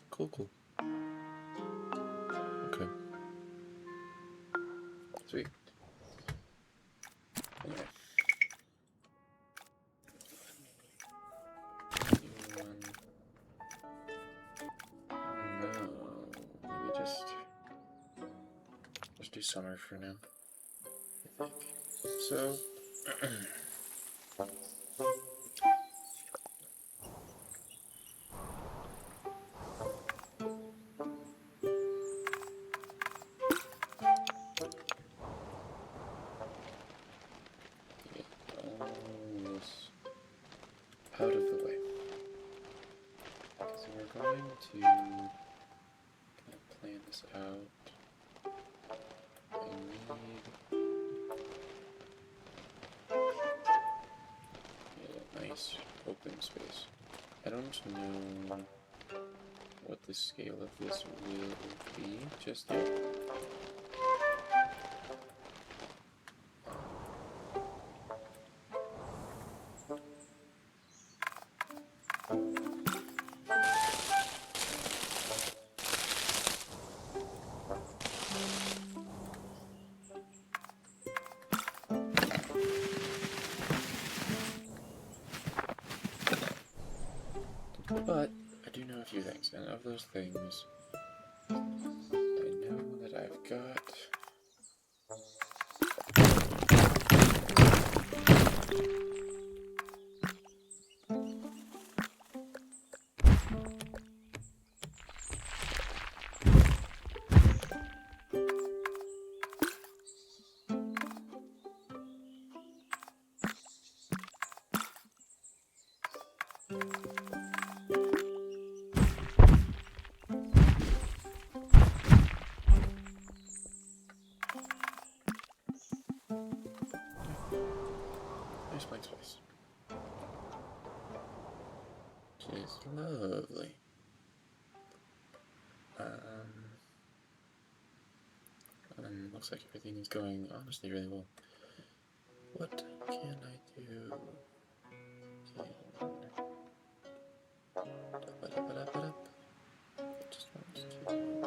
Cool, cool. Okay. Sweet. Anyway. Maybe just do summer for now. I think. So get all this out of the way. So we're going to plan this out. I need a nice open space. I don't know what the scale of this will be just yet. But I do know a few things, and of those things, I know that I've got nice blank space. Which is lovely. And looks like everything is going honestly really well. What can I do? Just want to add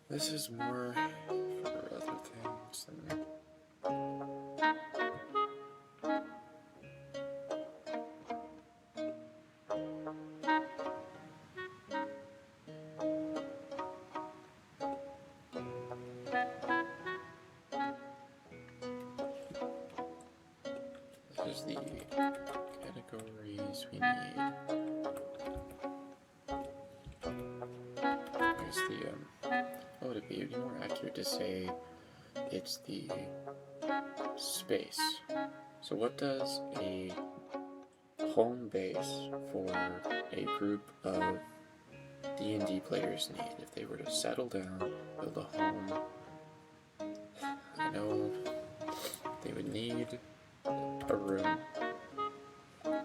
this is more for other things than this is the categories we need. Here's the what would it be? It would be more accurate to say it's the space. So what does a home base for a group of D&D players need if they were to settle down, build a home? I know they would need a room.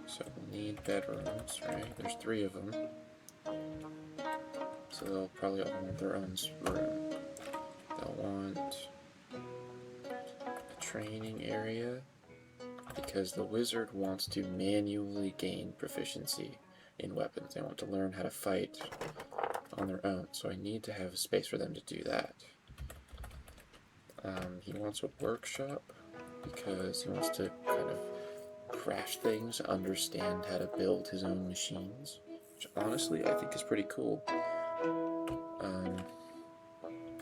So they'll need bedrooms, right? There's 3 of them. So they'll probably all want their own room. They'll want a training area because the wizard wants to manually gain proficiency in weapons. They want to learn how to fight on their own. So I need to have a space for them to do that. He wants a workshop because he wants to kind of crash things, understand how to build his own machines, which honestly I think is pretty cool.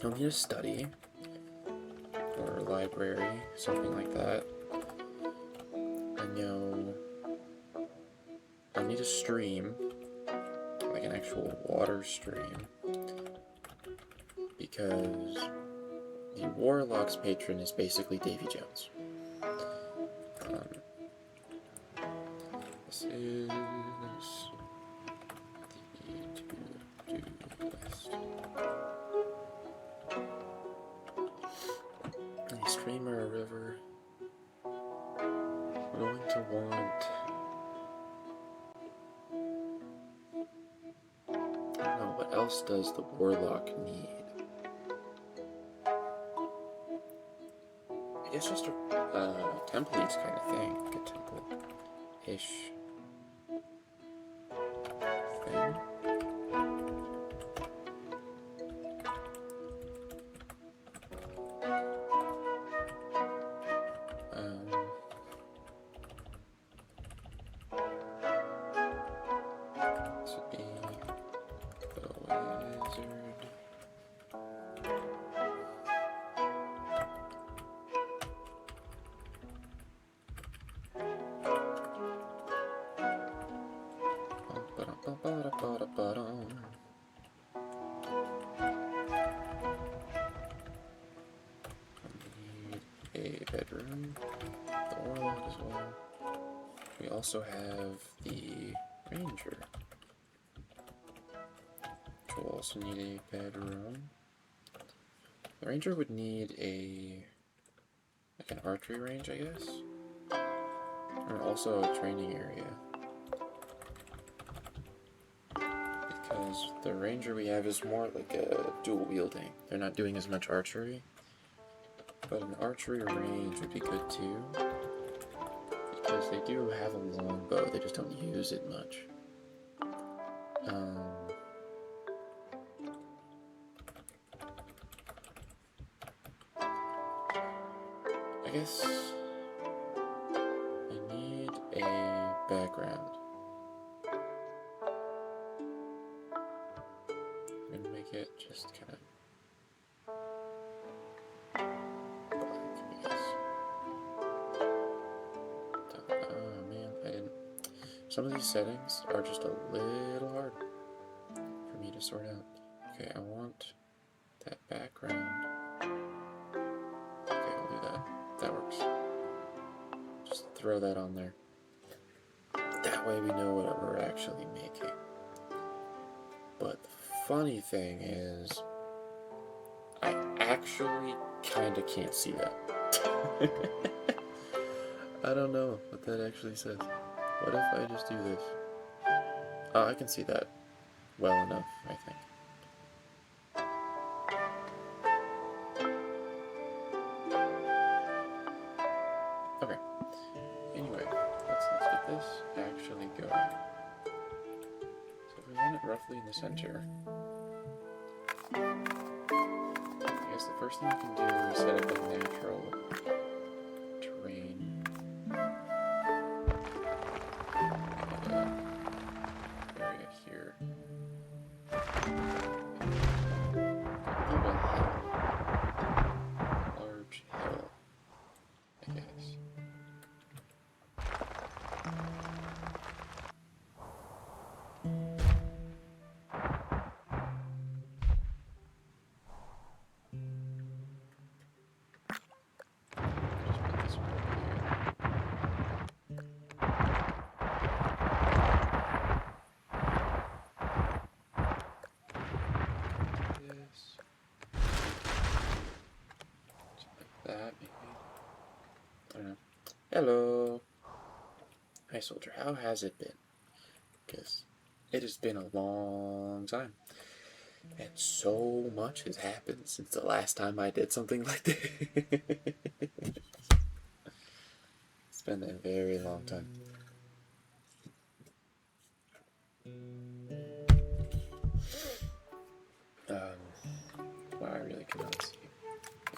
He'll need a study or a library, something like that. I know I'll need a stream, like an actual water stream, because the Warlock's patron is basically Davy Jones. This is else does the warlock need? I guess just a template kind of thing, like a template-ish thing. This would be the wizard. We need a bedroom, the warlock as well. We also have the ranger, which will also need a bedroom. The ranger would need like an archery range, I guess, or also a training area. Because the ranger we have is more like a dual wielding. They're not doing as much archery, but an archery range would be good too. Because they do have a long bow, they just don't use it much. I guess I need a background. I'm gonna make it just kind of black, I guess. Oh man, I didn't. Some of these settings are just a little hard for me to sort out. Okay, I want that background. Okay, I'll do that. That works. Just throw that on there. That way we know what we're actually making. But the funny thing is, I actually kind of can't see that. I don't know what that actually says. What if I just do this? Oh, I can see that well enough, I think. Okay. Anyway, let's get this actually going. So if we want it roughly in the center, I guess the first thing we can do is set up a natural terrain. Area here. Large hill, I guess. That maybe. I don't know. Hello. Hi, soldier. How has it been? Because it has been a long time. And so much has happened since the last time I did something like this. It's been a very long time. Well, I really cannot see.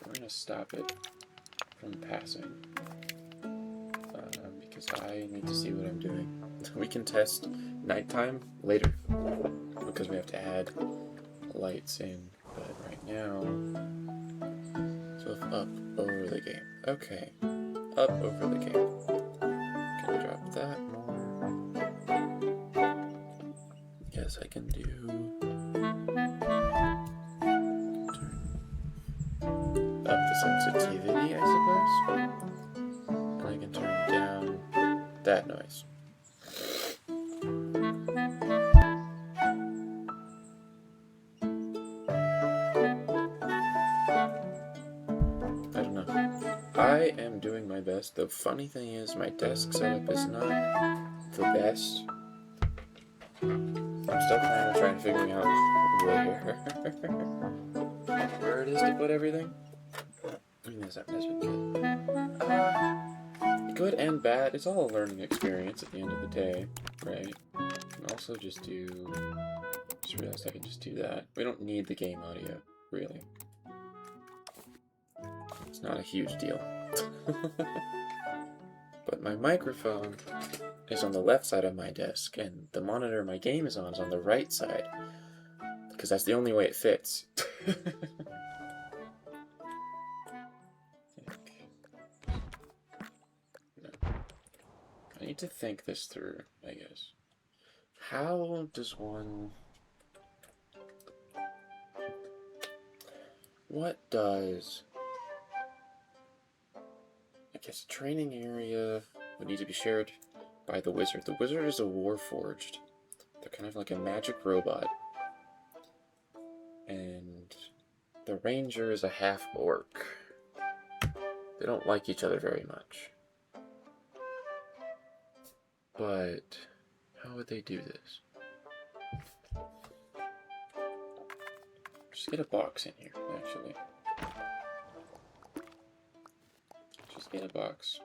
We're going to stop it from passing. Because I need to see what I'm doing. We can test nighttime later. Because we have to add lights in. But right now... So if up over the game. Okay. Up over the game. Can I drop that more? Yes, I can do... Up the sensitivity, I suppose. And I can turn down that noise. I don't know. I am doing my best. The funny thing is my desk setup is not the best. I'm still kind of trying to figure out where it is to put everything. I mean, that's good and bad. It's all a learning experience at the end of the day, right? And also just realized I can just do that. We don't need the game audio, really. It's not a huge deal. But my microphone is on the left side of my desk, and the monitor my game is on the right side, because that's the only way it fits. No. I need to think this through, I guess. How does one... What does... I guess a training area would need to be shared by the wizard. The wizard is a warforged. They're kind of like a magic robot. And the ranger is a half-orc. They don't like each other very much. But how would they do this? Just get a box in here, actually. Just get a box.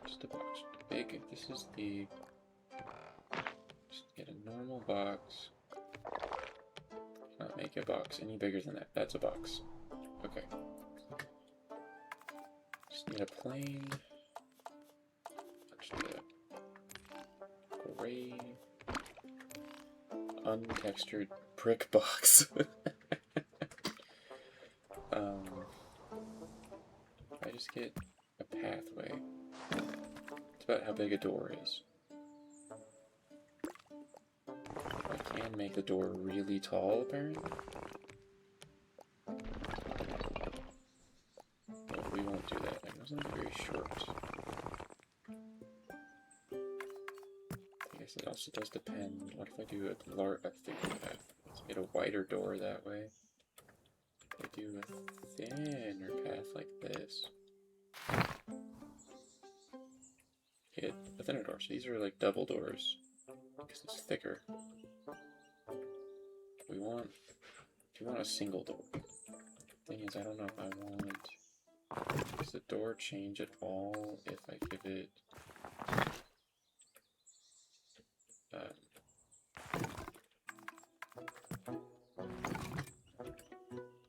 Just a box. Big. This is the... Just get a normal box. Not make a box any bigger than that. That's a box. Okay. Just need a plain... Actually, a gray... untextured brick box. I just get a pathway. It's about how big a door is. I can make the door really tall, apparently. But we won't do that. It wasn't very short. I guess it also does depend. What if I do a thicker path? Let's get a wider door that way. I do a thinner path like this. Get a thinner door. So these are like double doors because it's thicker. Do you want a single door? Thing is, I don't know if I want. Does the door change at all if I give it?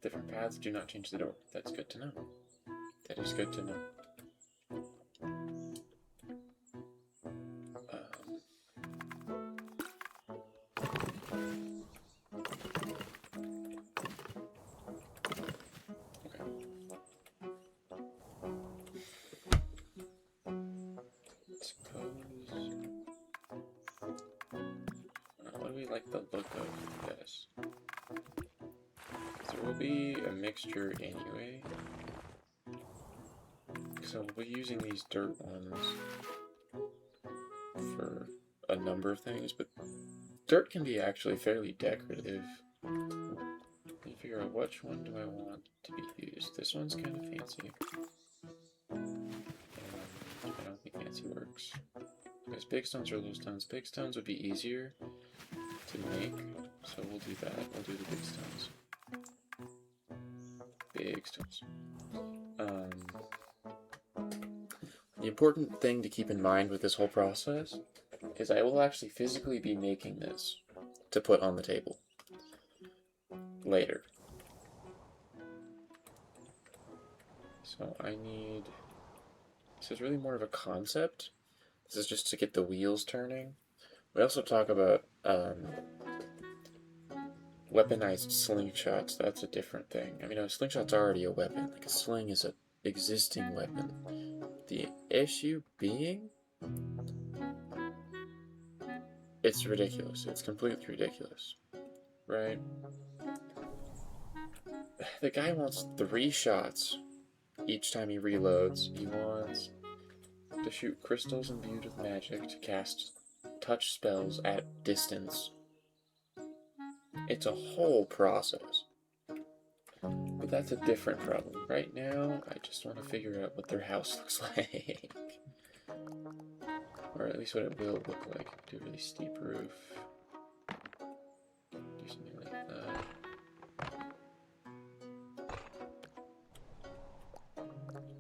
Different paths do not change the door. That's good to know. That is good to know. What do we like the look of this? There will be a mixture anyway. So we'll be using these dirt ones for a number of things, but dirt can be actually fairly decorative. You figure out which one do I want to be used. This one's kind of fancy. And I don't think fancy works. Because big stones or low stones. Big stones would be easier to make, so we'll do that. We'll do the big stones. Big stones. The important thing to keep in mind with this whole process is I will actually physically be making this to put on the table later. So I need... This is really more of a concept. This is just to get the wheels turning. We also talk about weaponized slingshots. That's a different thing. I mean, a slingshot's already a weapon. Like, a sling is an existing weapon. The issue being... It's ridiculous. It's completely ridiculous. Right? The guy wants 3 shots each time he reloads. He wants to shoot crystals imbued with magic to cast touch spells at distance. It's a whole process. But that's a different problem. Right now, I just want to figure out what their house looks like. or at least what it will look like. Do a really steep roof. Do something like that.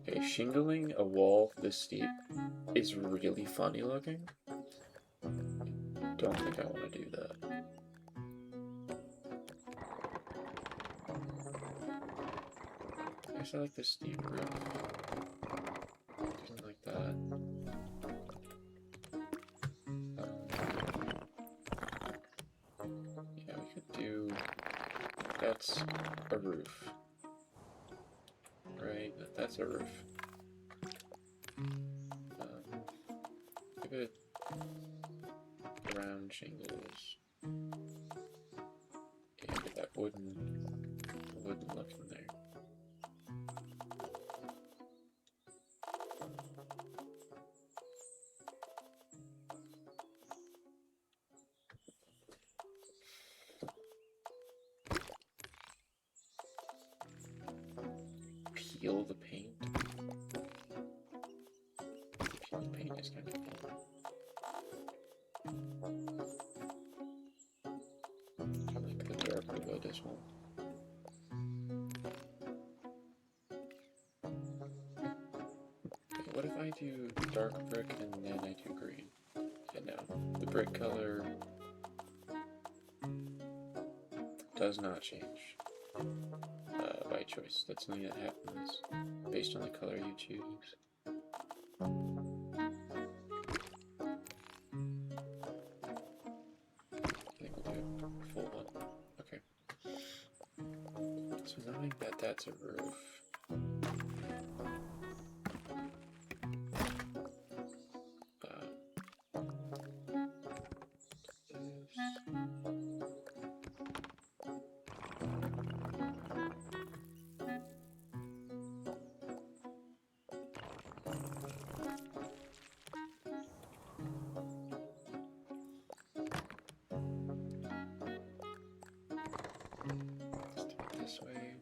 Okay, shingling a wall this steep is really funny looking. Don't think I want to do that. I guess I like the steep roof. Something like that. Yeah, we could do... That's a roof. Right? That's a roof. Give it round shingles. Yeah, with that wooden look in there. Peel the paint. Peel the paint is kind of cool. I like the darker wood as well. Okay, what if I do dark brick and then I do green? Yeah, no. The brick color does not change by choice. That's something that happens based on the color you choose. I think we'll do a full one. Okay. So knowing that that's a roof, let's do it this way.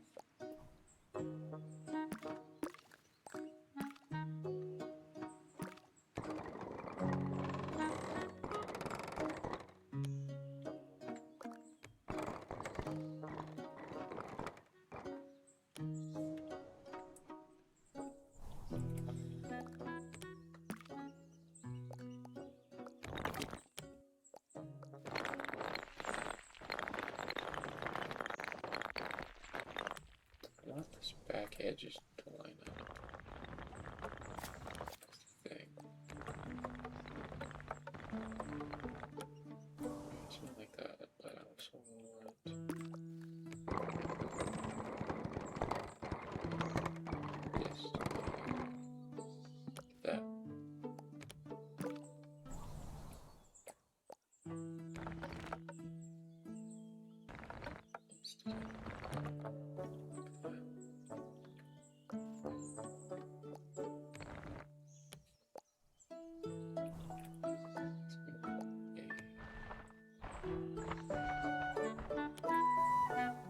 I want this back edges to line up. That's the thing. Something like that, but I also want this to be that. Let's do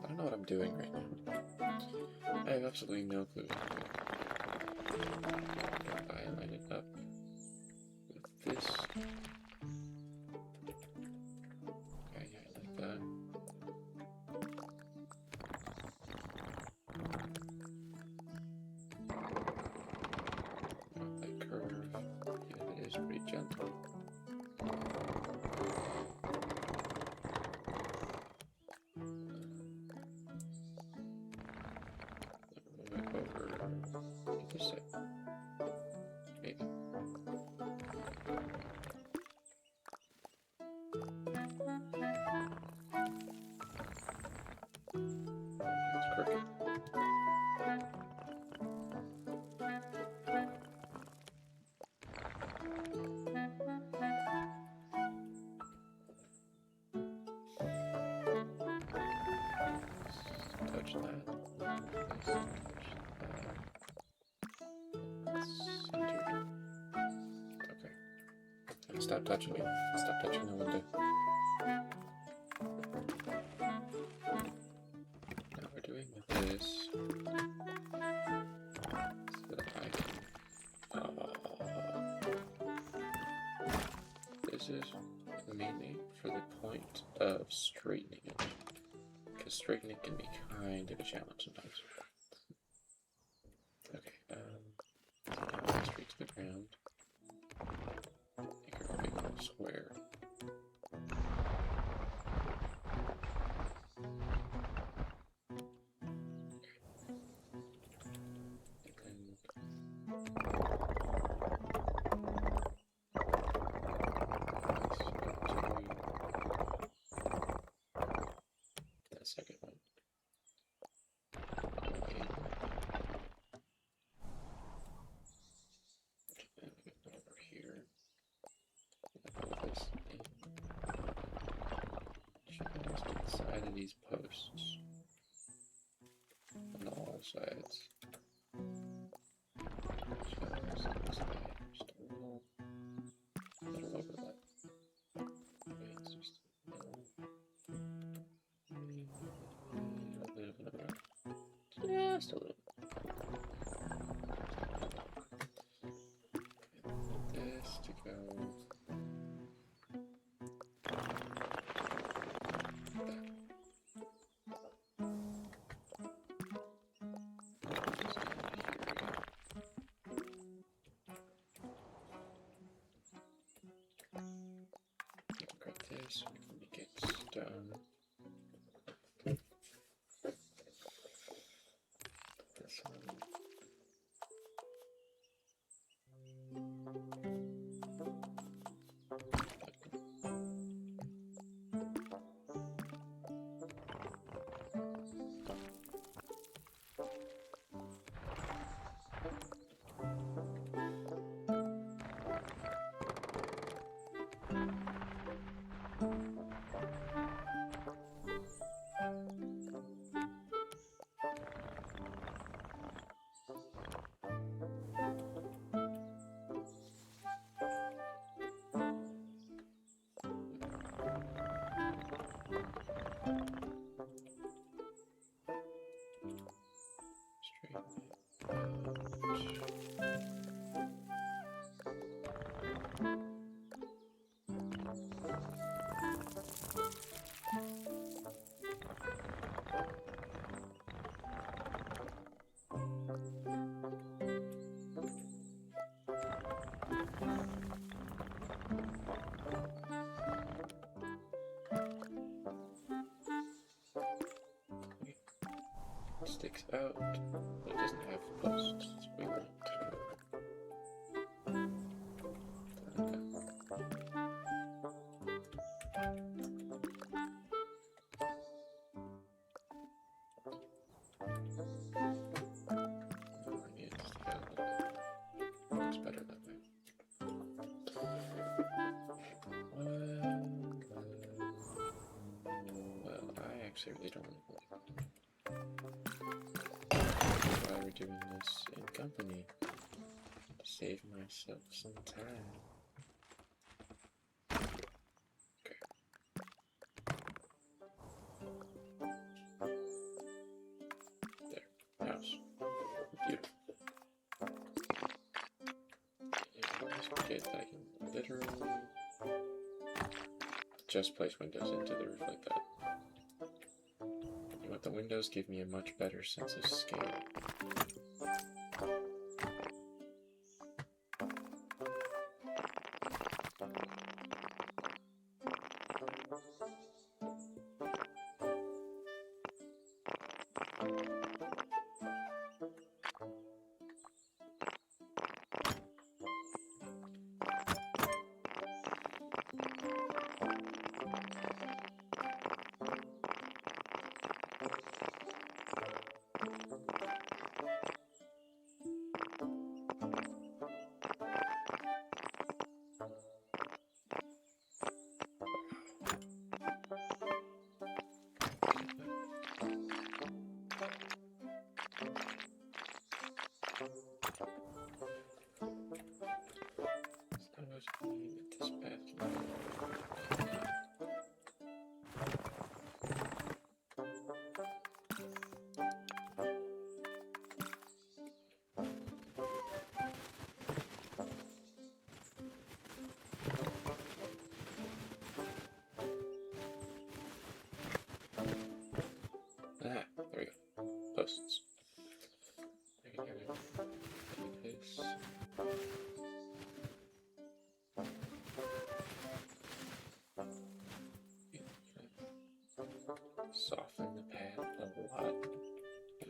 I don't know what I'm doing right now. I have absolutely no clue what I'm doing. I line it up with this. Okay, yeah, I like that. That curve, even if it is pretty gentle. This side. Maybe. It's crooked. Touch that. Touch that. Centered. Okay. And stop touching it. Stop touching the window. Now we're doing this so that I can. this is mainly for the point of straightening it, because straightening it can be kind of a challenge sometimes. Okay, take it straight to the ground. Make a big little square. Second one. Okay. And we go over here. Put this in just to the side of these posts. On all sides. Just a little overlap. Okay, it's just a little bit of an overlap. Just a little. This to go. Grab this, we can make it stone. This one. Sticks out, but it doesn't have posts. We want Looks better that way. Well, I actually really don't want why we're doing this in company to save myself some time. Okay. There. House. Beautiful. And I just forget that I can literally just place windows into the roof like that. But the windows give me a much better sense of scale.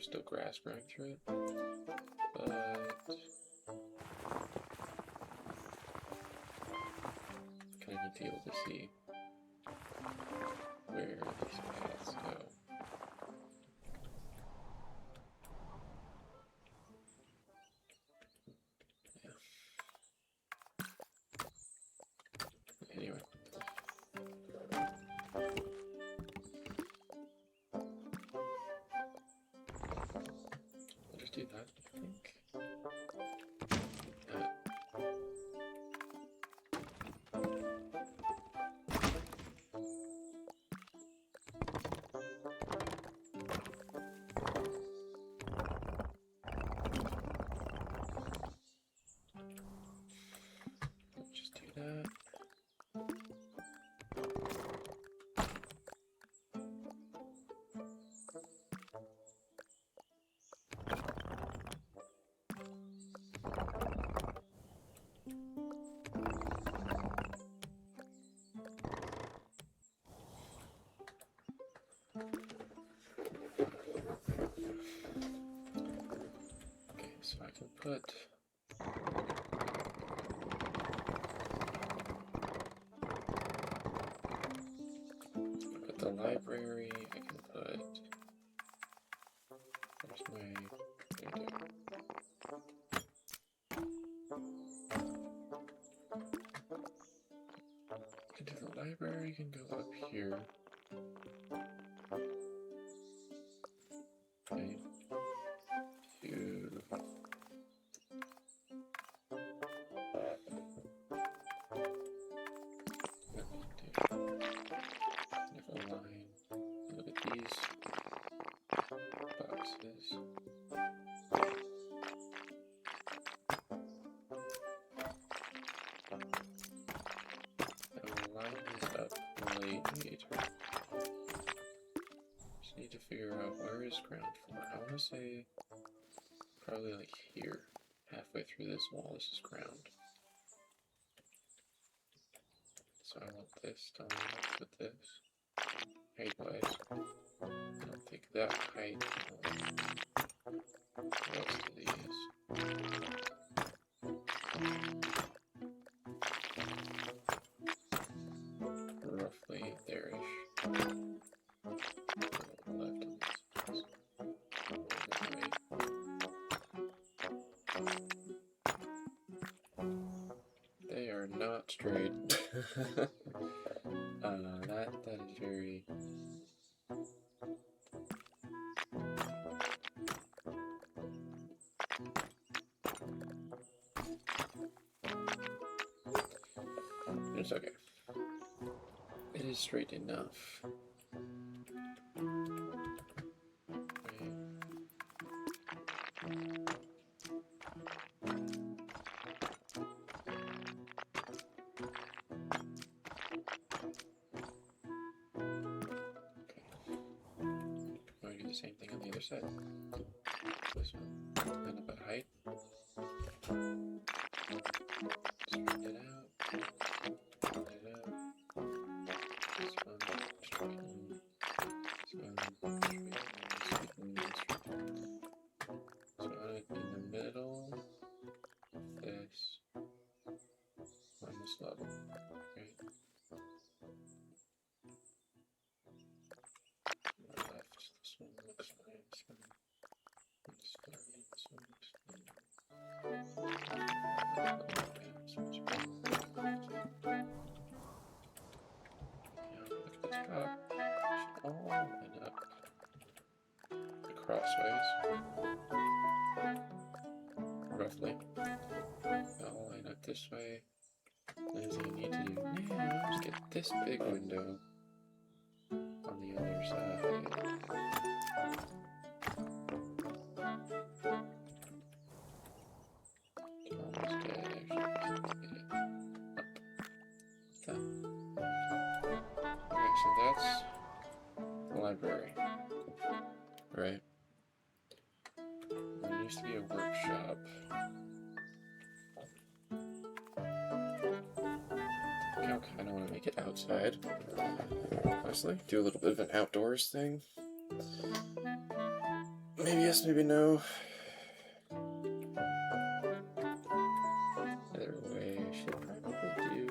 there's still grass growing through it. But kind of need to be able to see where these paths go. Yeah. Anyway. I'll just do that, I think. Just do that. Okay, so I can put the library, I can put, where's my, there. I can do the library, can go up here. Okay. To if a line, look at these boxes. I will line these up later. Just need to figure out where is ground floor. I want to say probably like here. Halfway through this wall, this is ground. So I want this to line up with this. Height-wise. I don't think that height. What else do these? Roughly there-ish. Left on this. They are not straight. That is very. It's okay. It is straight enough. The same thing on the other side. This one, line up at height. Straighten it out. Straighten it out. This one, straighten. This one, straighten, straighten, straighten. So in the middle of this, on this level, right? Left, this one looks fine. This one looks fine. This one looks fine. Now look at this top. Should all line up crossways. Roughly. All line up this way. As you need to do now is get this big window on the other side. Almost dead, actually. Get it up. Okay, so that's the library, right? There used to be a workshop. I kind of want to make it outside, honestly. Do a little bit of an outdoors thing. Maybe yes, maybe no. Either way, I should probably do...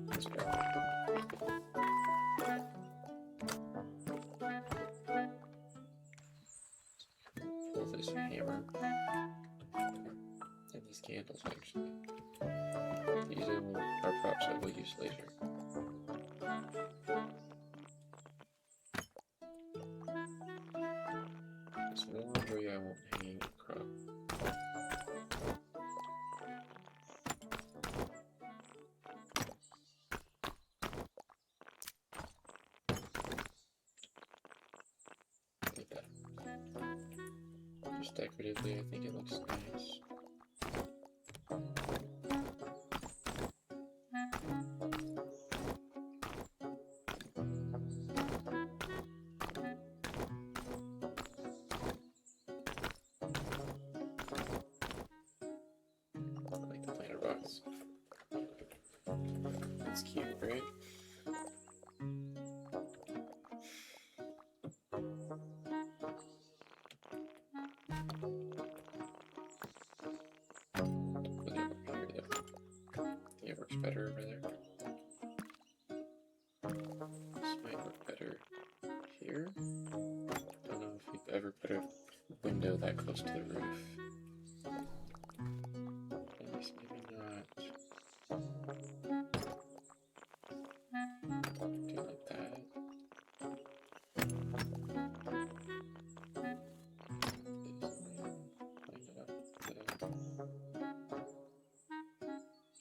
Let's go. Pull this hammer. And these candles, actually. These are props I will use later. This laundry I won't hang across. Like that. Just decoratively, I think it looks nice. I like the planter box. That's cute, right? It works better over there. This might look better here. Don't know if you've ever put a window that close to the roof. At least maybe not. Do you like that?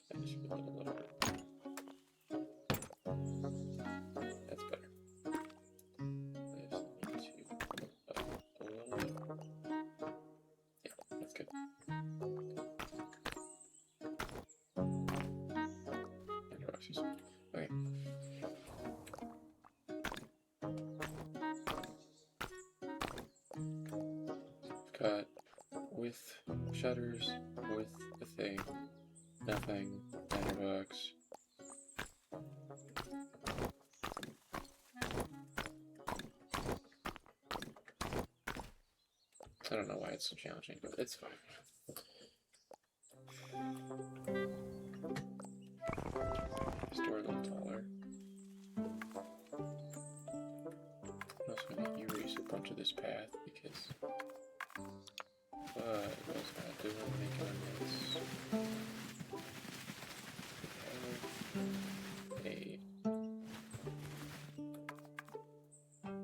That should be a little lower. That's better. I just need to put up a little bit. Yeah, that's good. And rocks. Okay. We've got with shutters, with the thing, nothing, letterbox. I don't know why it's so challenging, but it's fine. Store a little taller. I'm also going to erase a bunch of this path because what was I doing making this?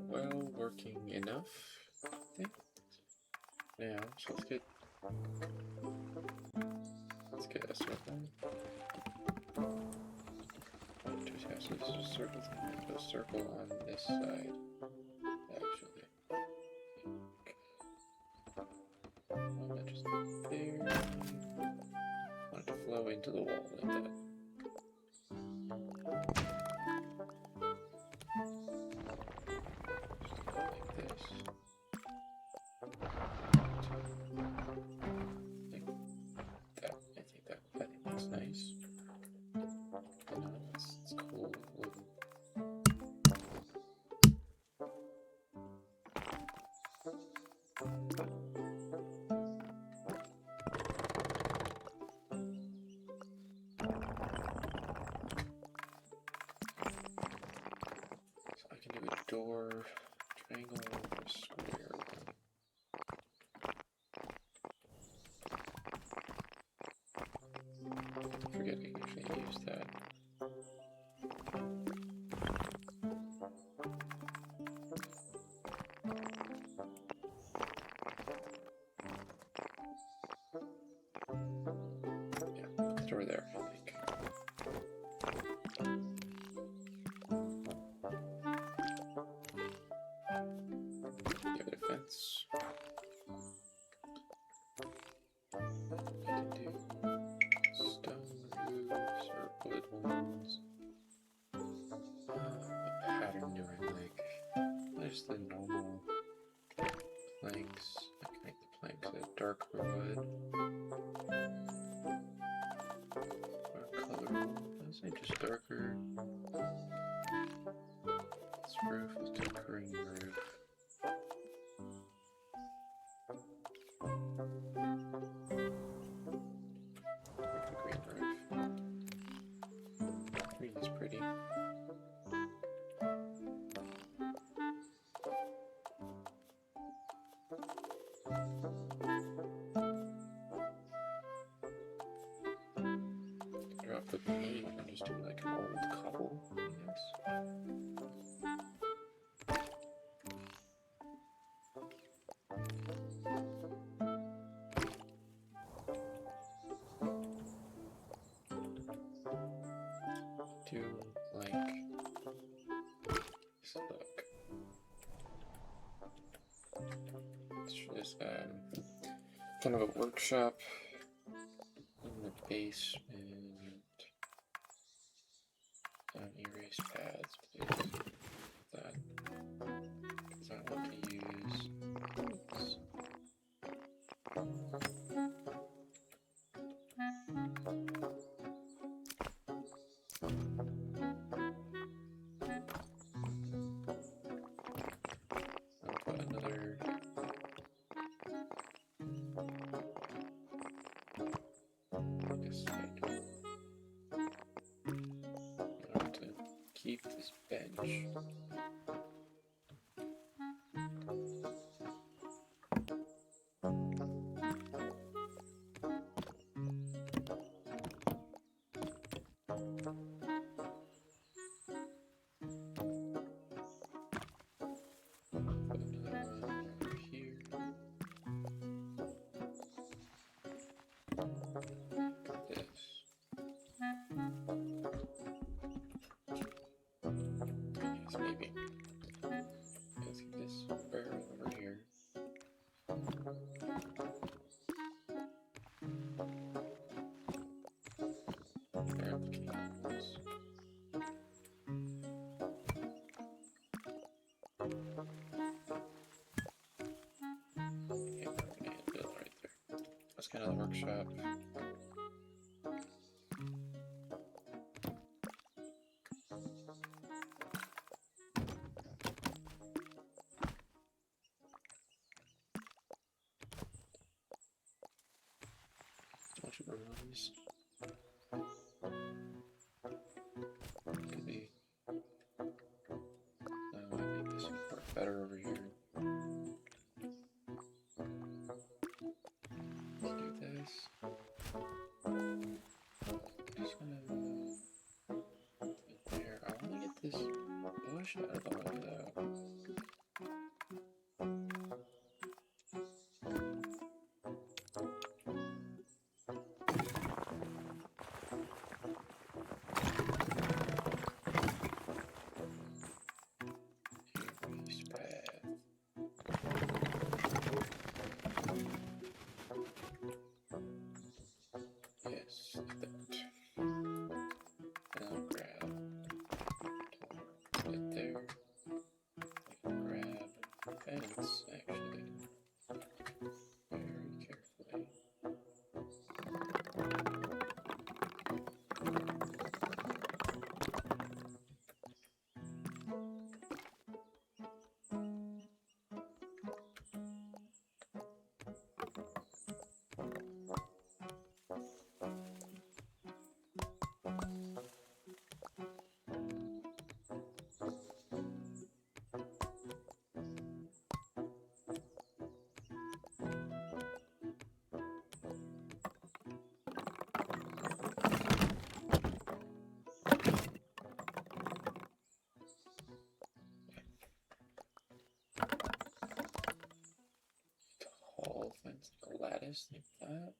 Well, working enough, I think. Now, so let's get a circle. Just have to circle thing. Put a circle on this side, actually. Well, that just there. I want it to flow into the wall like that. Door, triangle, or square. I forget I usually use that. Yeah, put the door there, I think. Give it a fence. I can do stone roofs or wood ones. What pattern do I like? the normal planks. I can make the planks a darker wood. Or color. I'd say just darker. This roof is just a green roof. Like a green roof. Green is pretty. Drop the paint and just do like an old cobble, I guess. Do like this look. It's just kind of a workshop in the basement. Erase pads, please. That because I want to use. Oops. I'll put another. This side. I want to keep this bench. That's kind of the workshop. Bunch of rooms. Could be. I think this would work better over here. Let's do this. Just gonna put there. I want to get this bush out of the way though. Yes, that. And I'll grab it there. Grab fence actually. Very carefully. Tall fence, or lattice like that.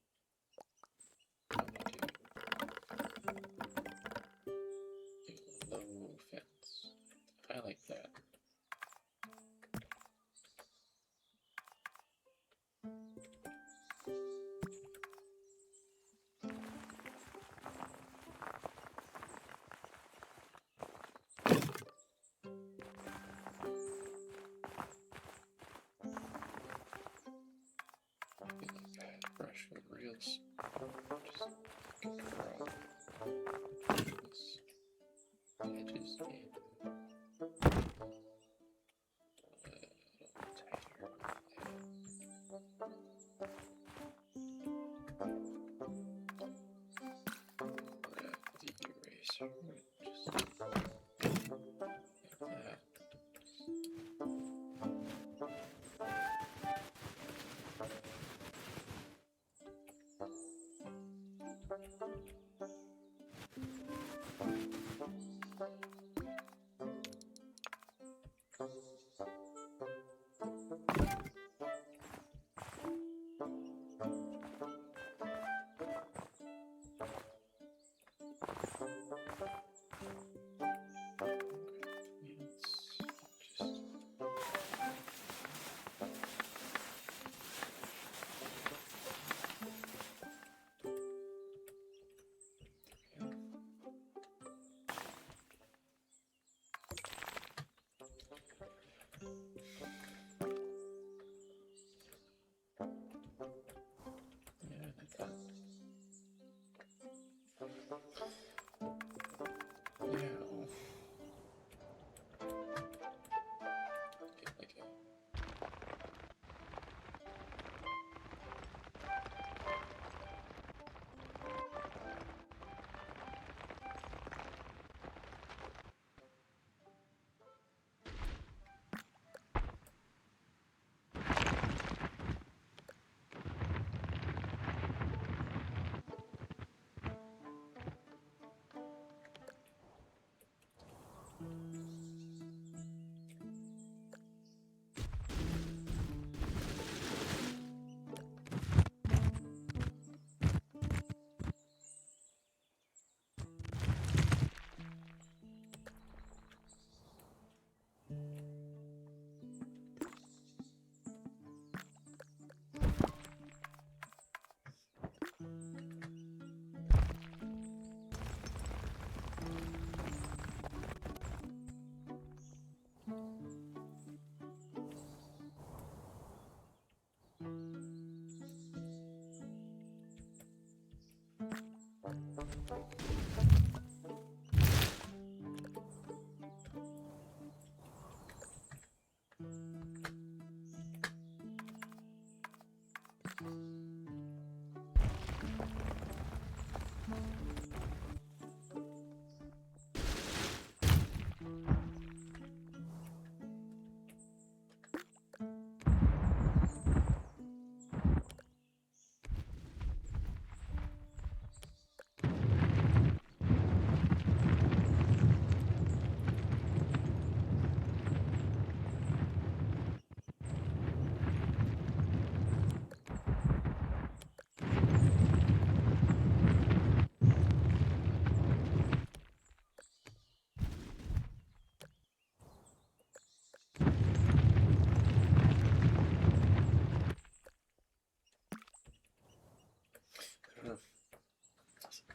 A low fence. I like that. real just draw this edges in tighter. The eraser, just like that.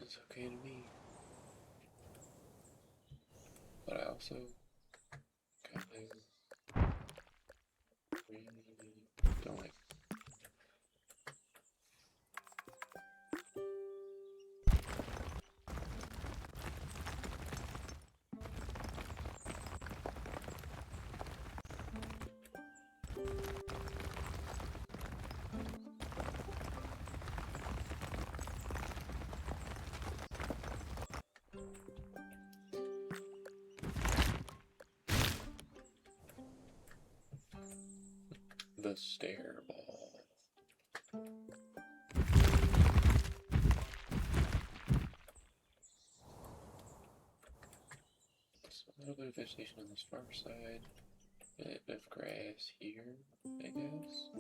It's okay to me, but I also kind of really don't like. The stair ball. So a little bit of vegetation on this far side, a bit of grass here, I guess.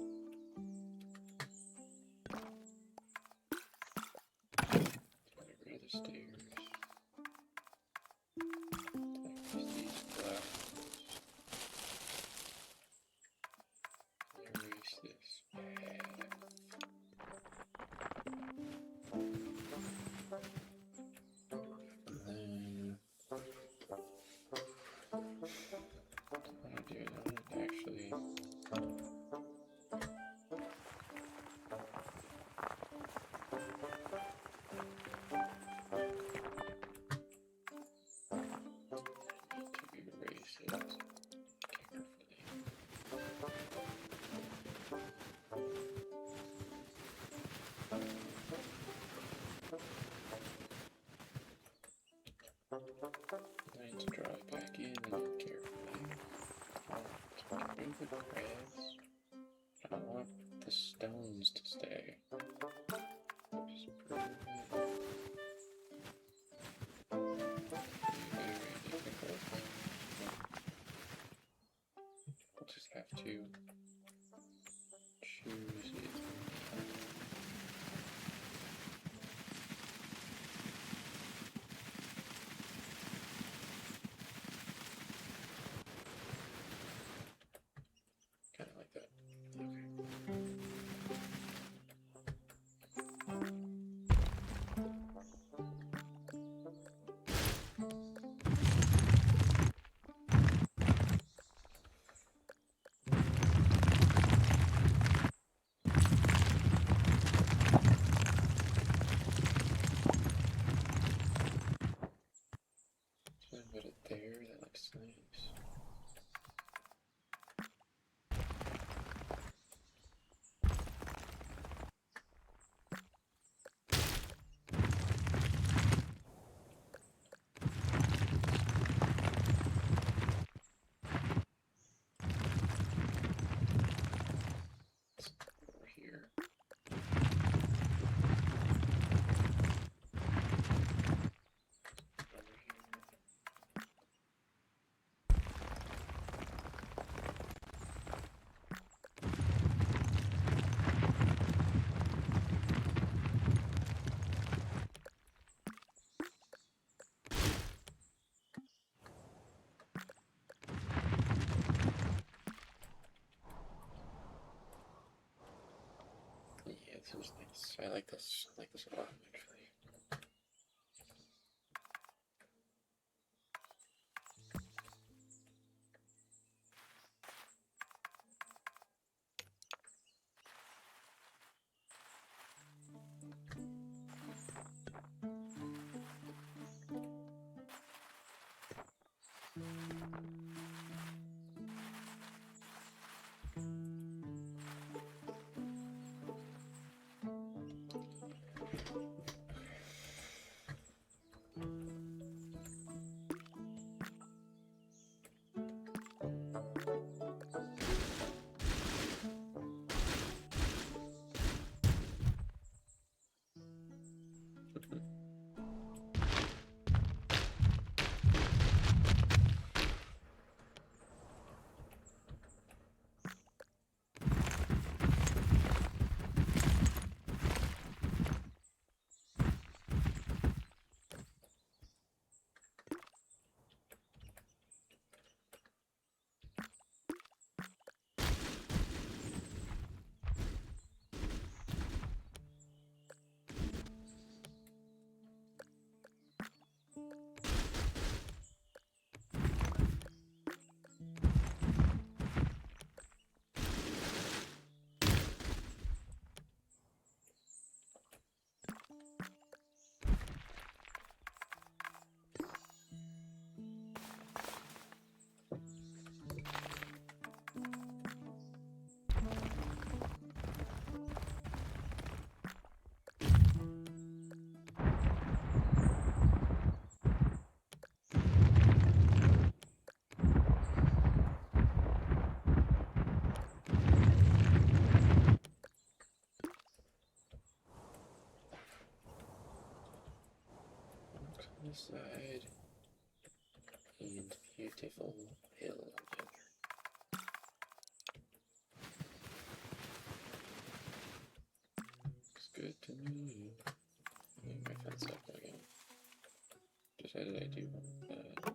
Get rid of the stairs. Take these flowers. Erase this path. And then what I want to do is I want to actually I need to draw it back in and then carefully. I want to remove the grass. I want the stones to stay. Just prove it. Very difficult. We'll just have to choose it. Kind of like that. Okay. So I put it there, that looks nice. Over here. Over here. Yeah, this is nice. I like this. I like this a lot, actually. On this side, and beautiful hill on the other. Looks good to me. Move my fence up again. Decided I do want that.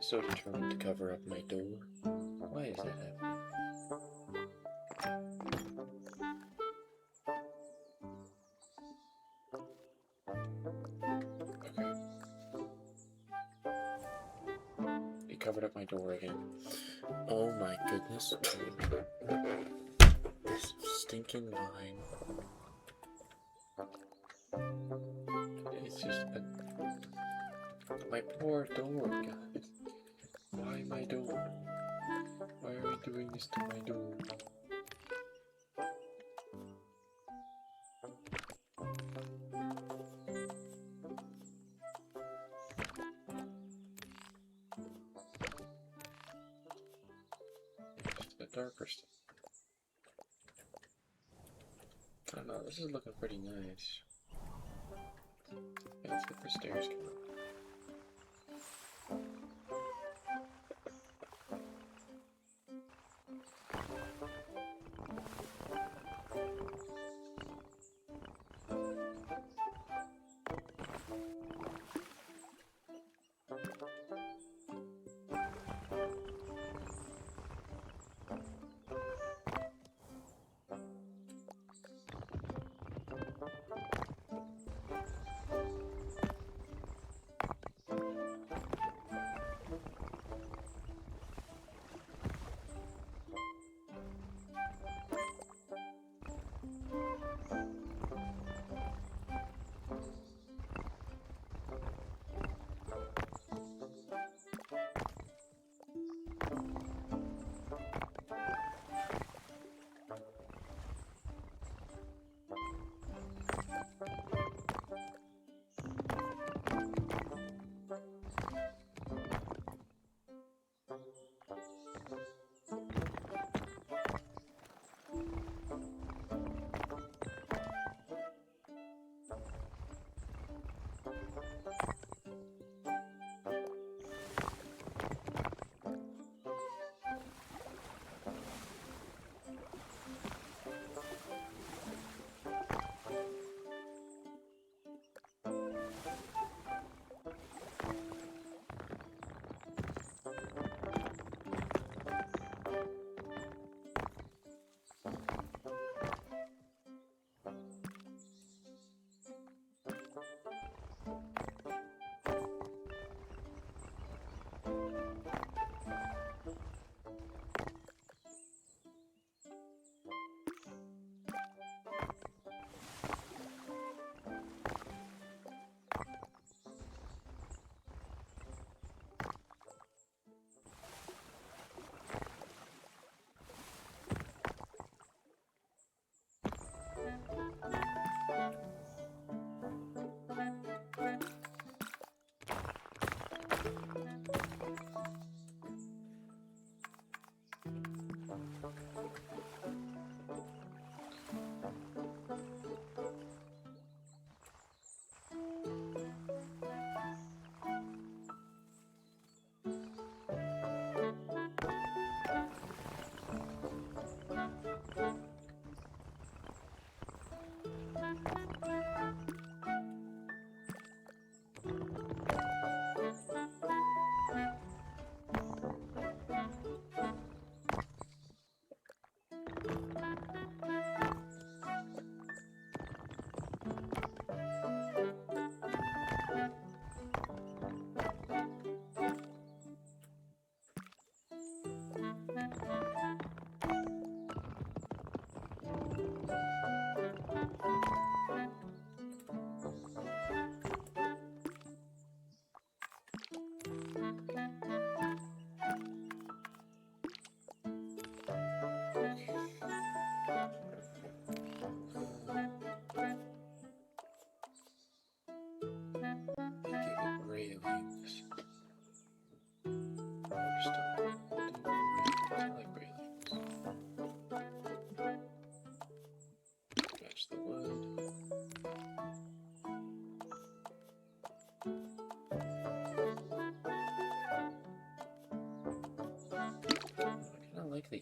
So determined to cover up my door. Why is that happening? Okay. He covered up my door again. Oh my goodness. This stinking line. It's just my poor door, guys. Why my door? Why are we doing this to my door? It's the darker stuff. I don't know, this is looking pretty nice. Yeah, let's get the stairs going.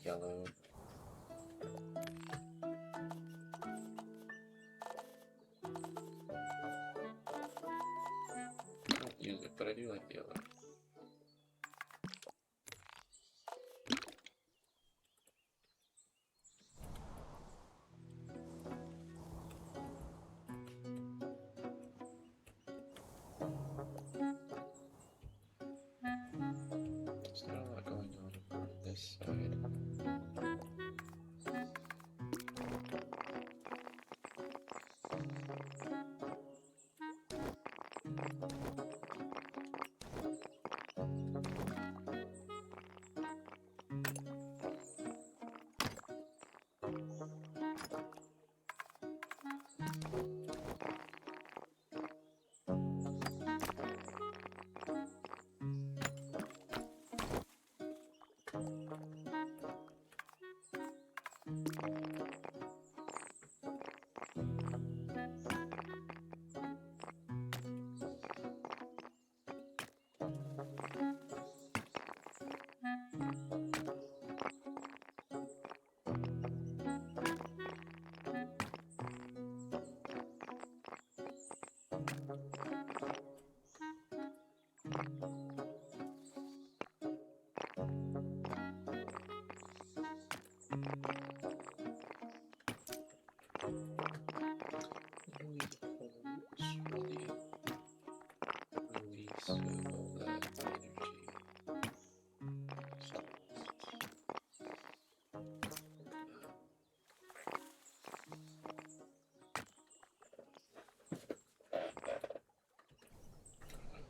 yellow. I don't use it, but I do like the yellow. There's not a lot going on this side.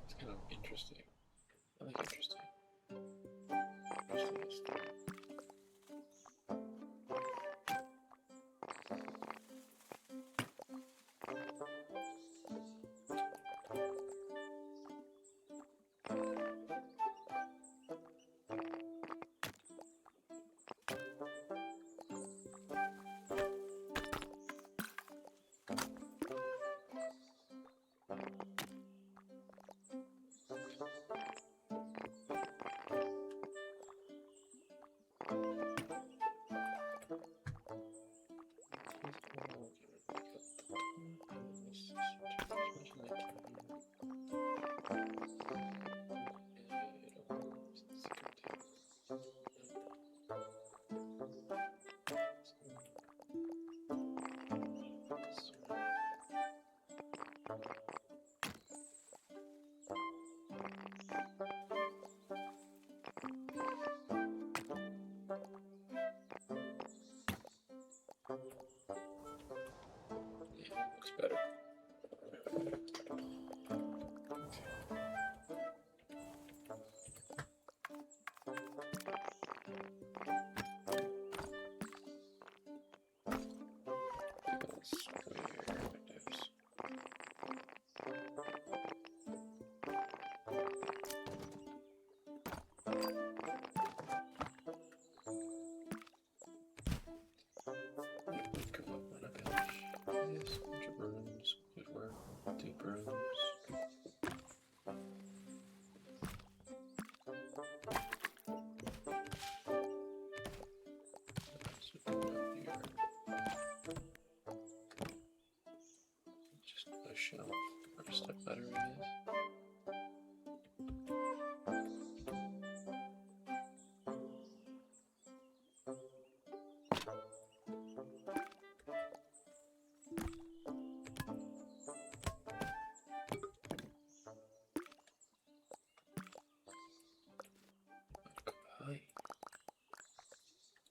It's kind of interesting. I like interesting. Interestingest. Yeah, looks better. Square windows. Go up on a bench. Yes, a bunch of brooms. Good work. 2 brooms. Just a shelf where stuff lettering is. Hi.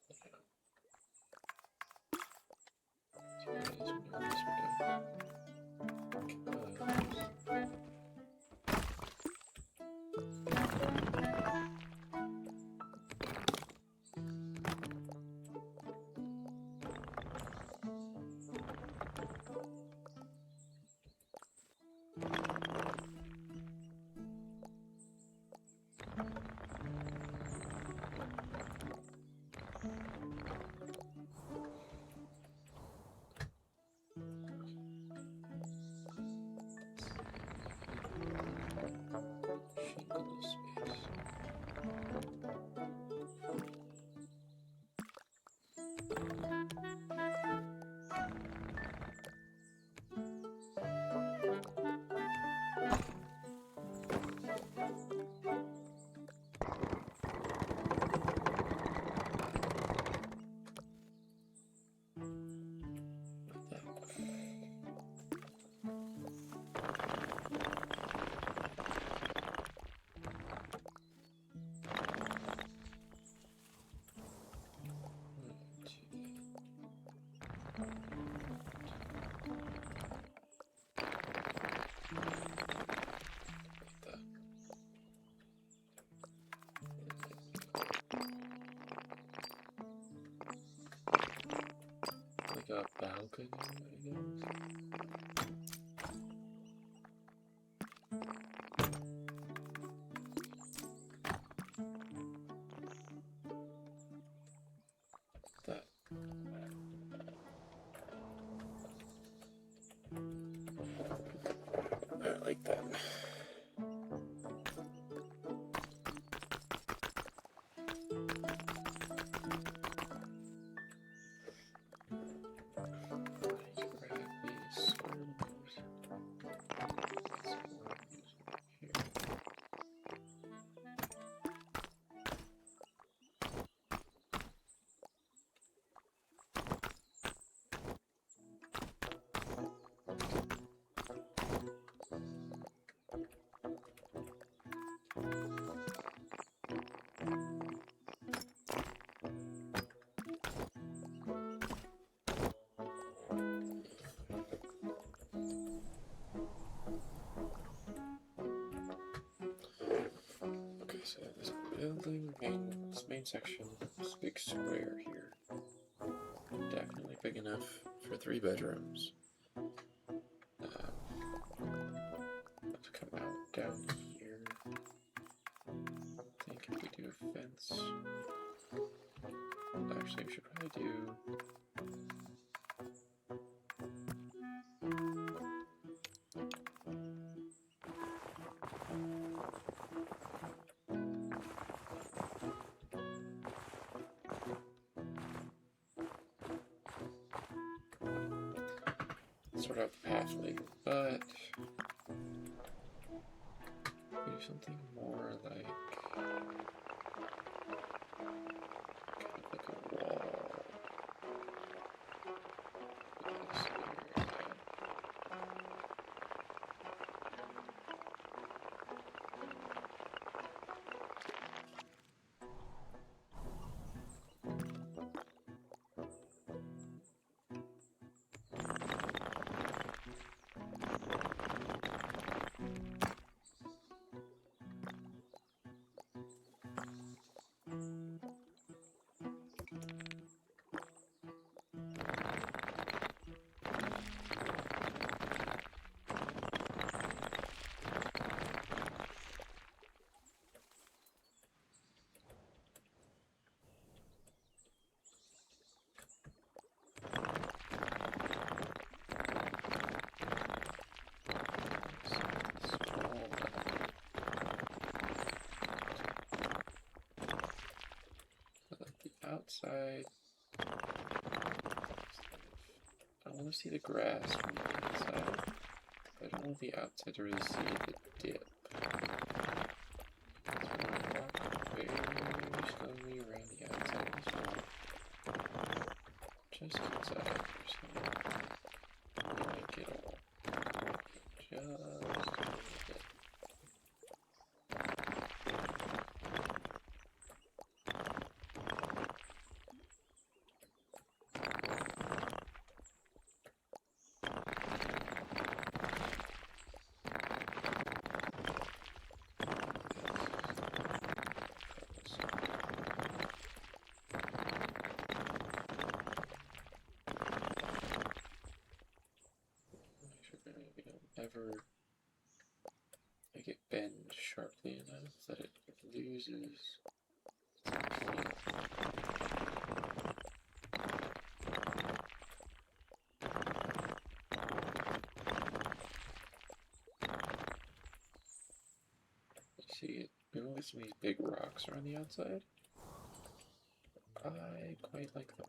This window. balcony, I guess. That. I like that. Okay, so this building, this main section, this big square here, definitely big enough for 3 bedrooms. Let's come out down here. I think if we do a fence, actually we should probably do. Sort of the path later, but do something more like a wall. Outside. I want to see the grass from the inside. I don't want the outside to really see the dip. So I'm going to walk very slowly around the outside as well. Just inside. Just going to make it all. Just a little bit. Ever make it bend sharply enough that it loses. See it? We will get some of these big rocks around the outside. I quite like them.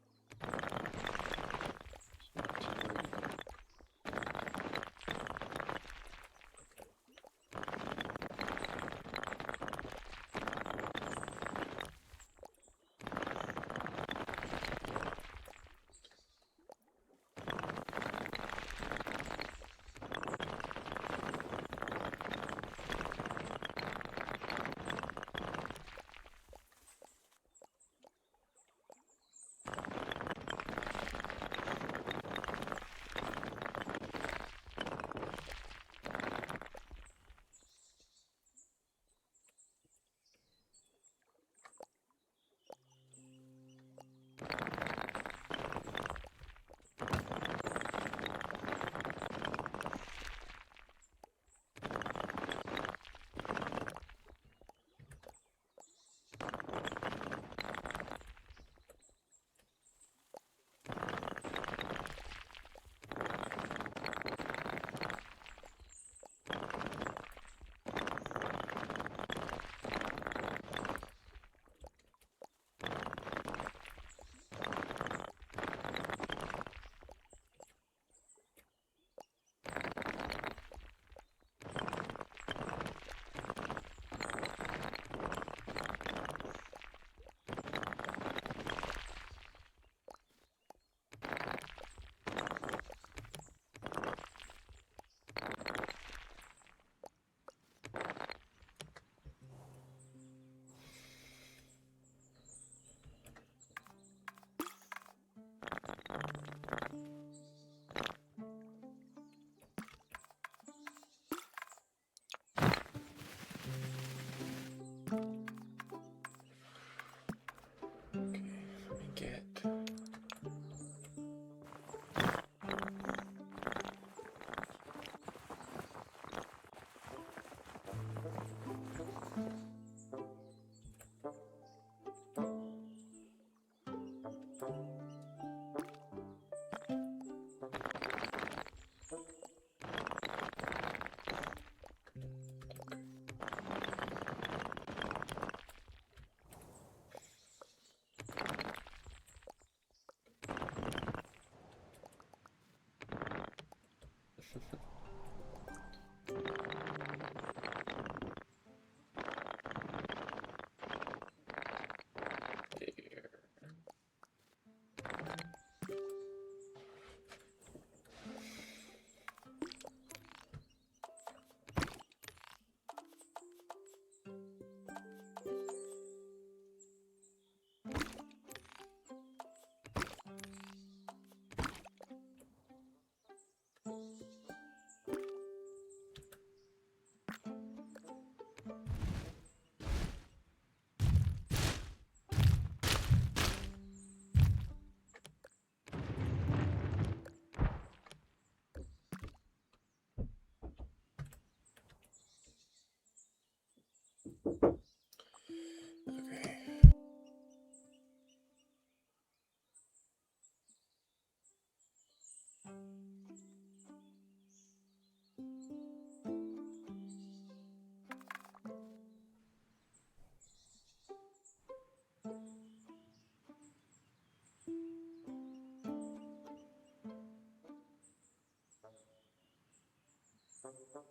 Okay.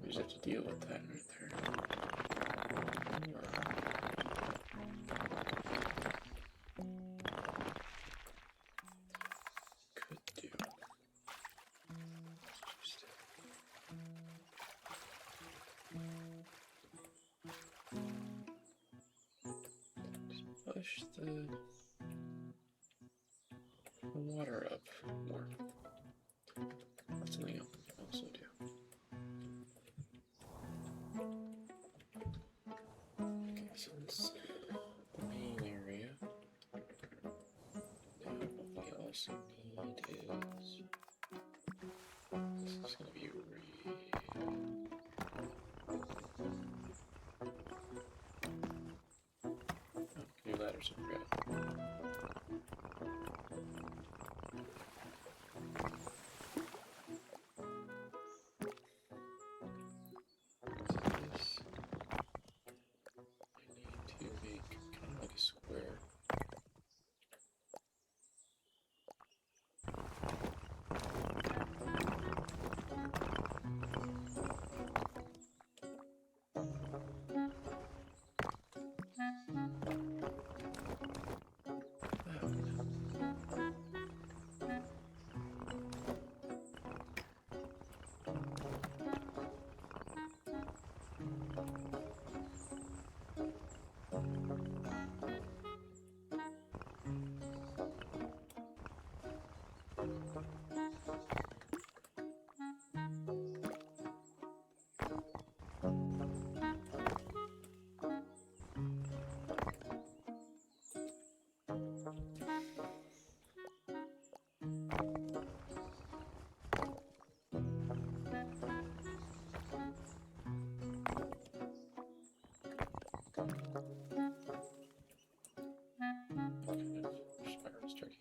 We just have to deal with that right there. Could do. Just push the water up more. That's something else we can also do. Okay, so this is the main area. Now what we also need is this is going to be new letters I forgot. Square.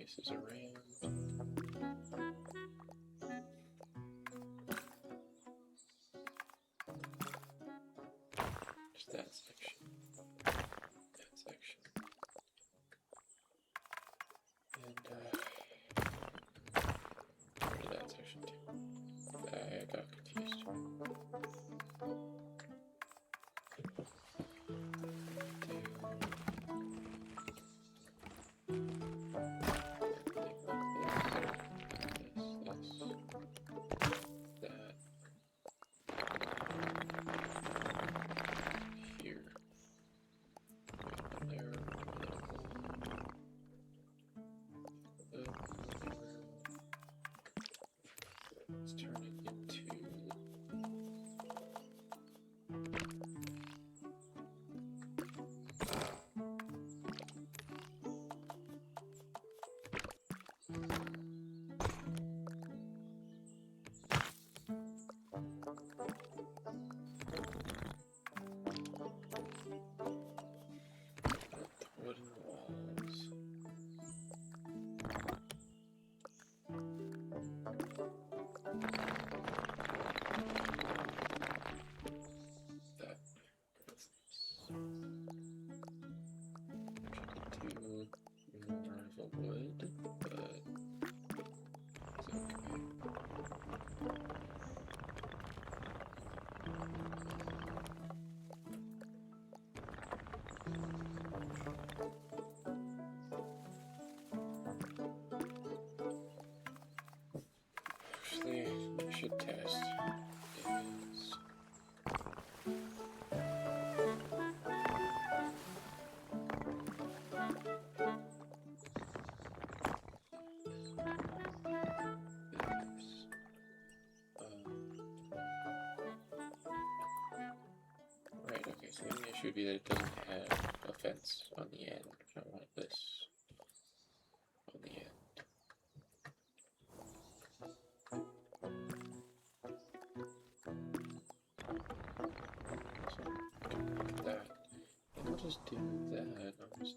faces around. Just that section. That section. And rid of that section too. I got confused. Let's turn it into wooden walls. That do more of a wood, but it's okay. Actually, I should test is right, okay, so the issue would be that it doesn't have a fence on the end. I want this on the end. So that. And I'll just do that. I'll just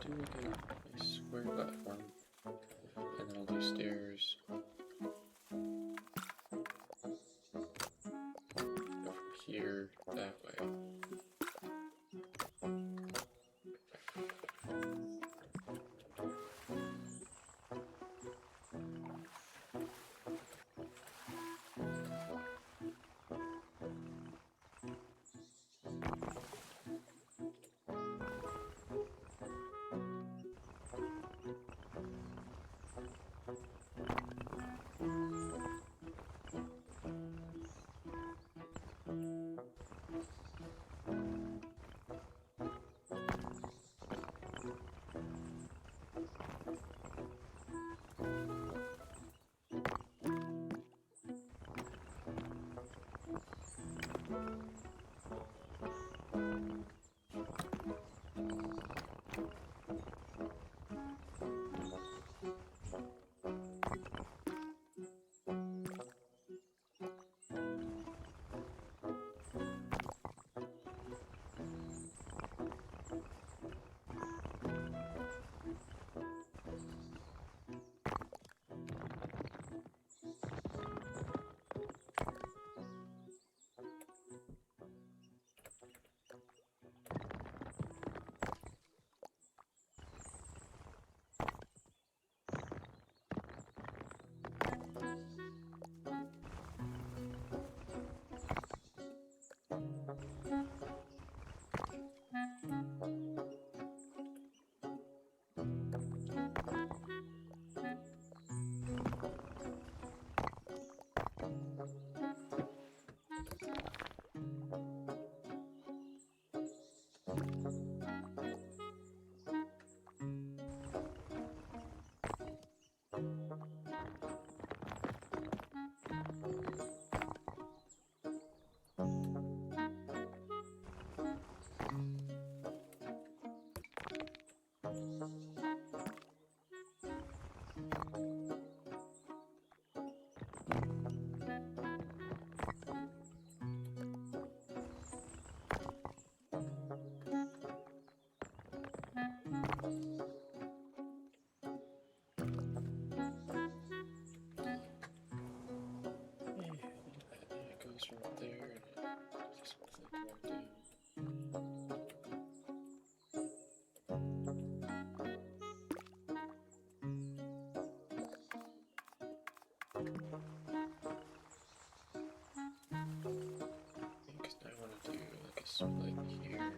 do like a square platform. And then I'll do stairs. Go from here that way. split here.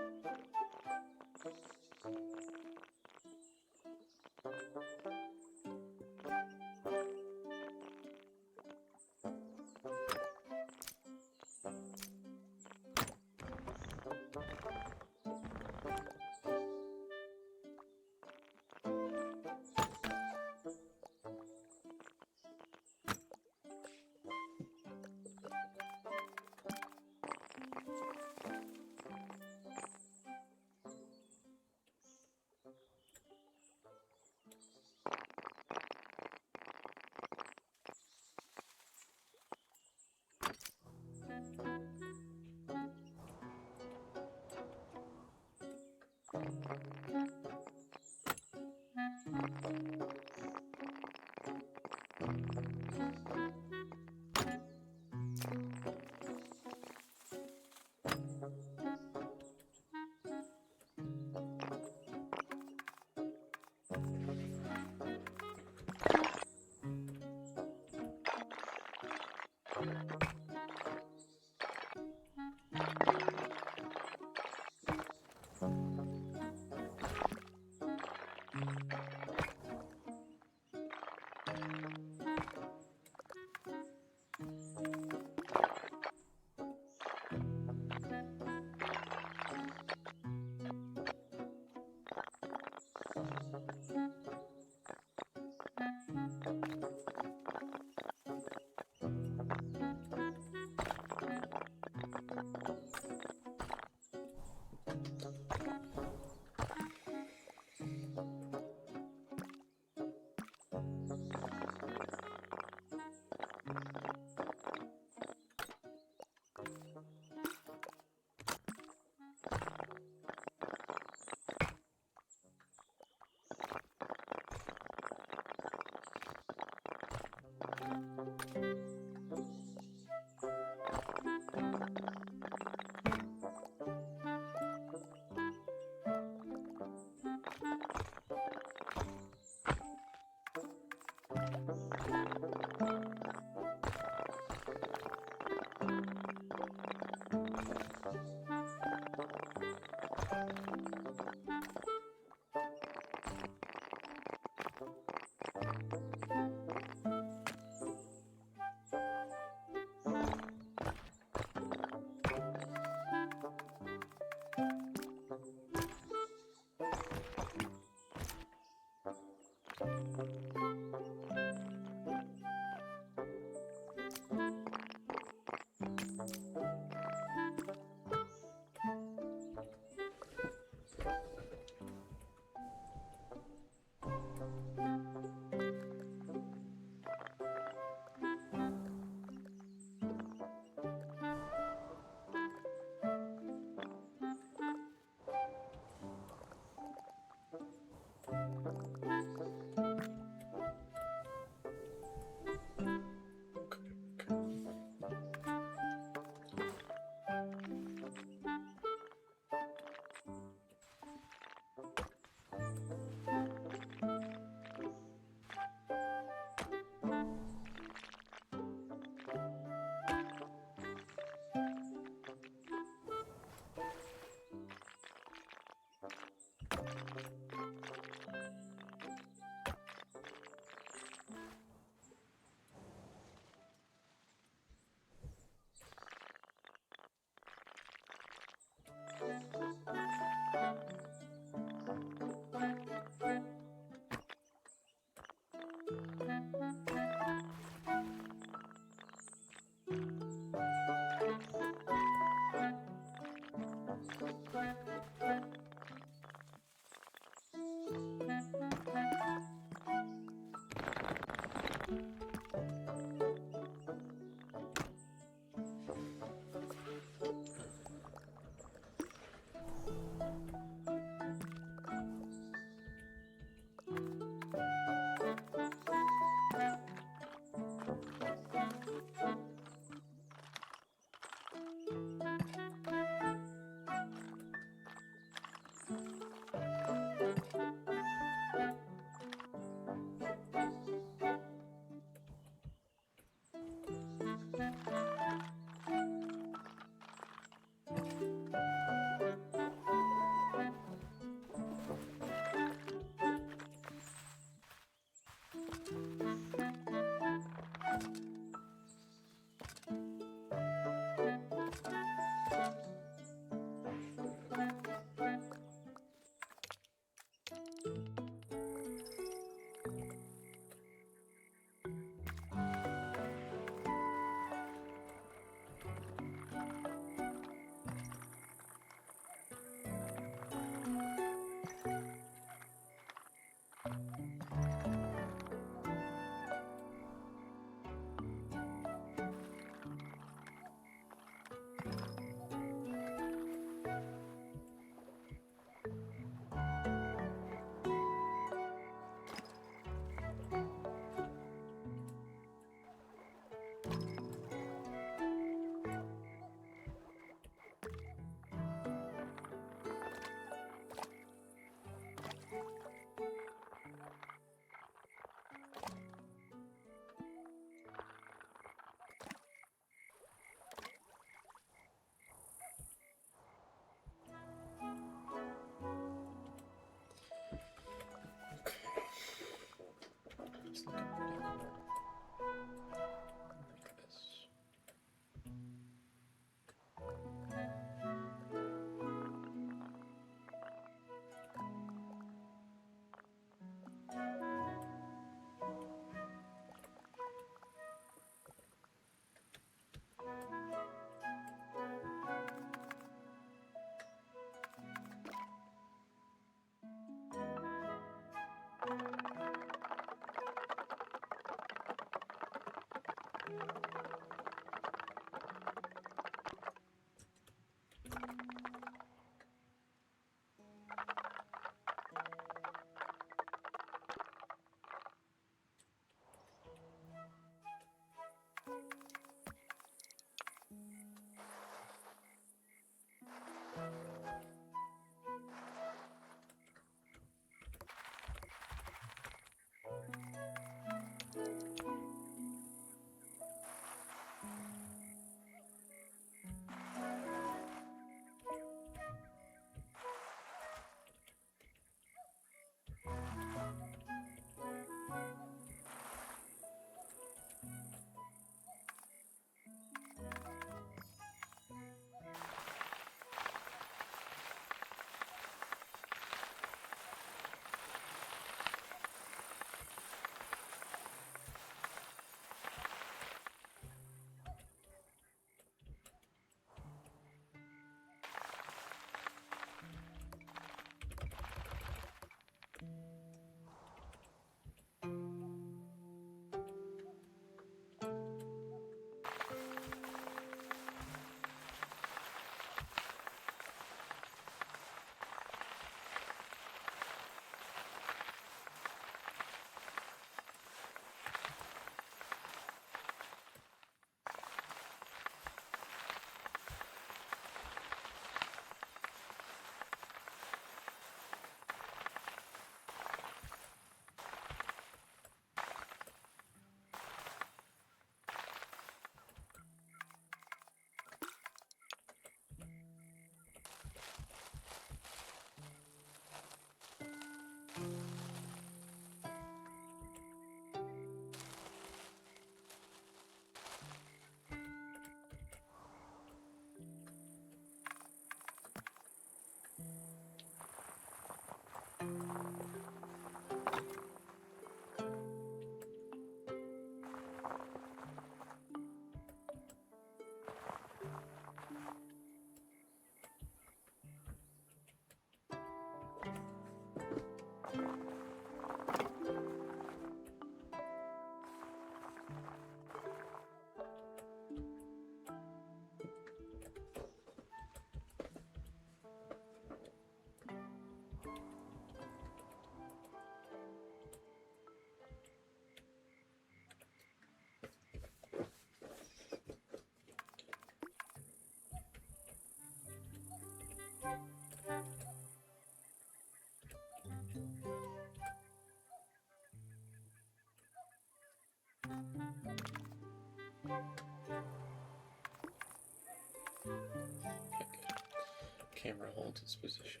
Camera holds its position.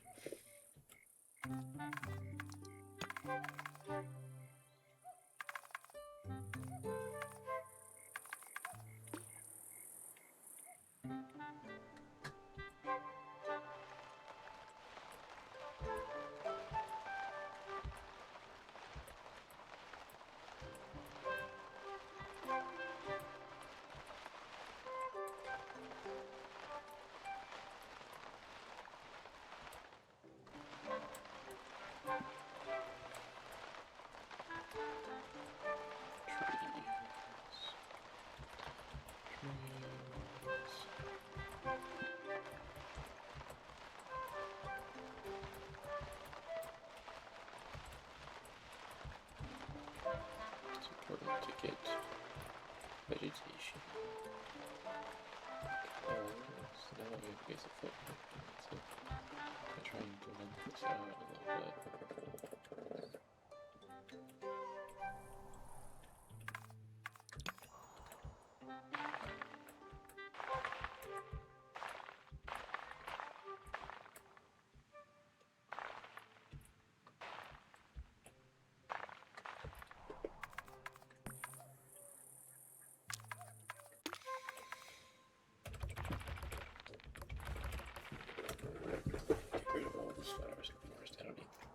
It's important to get vegetation. So now we have basic footprint. So I'm trying to length this out a little bit. Get rid of all these flowers in the forest. I don't need them.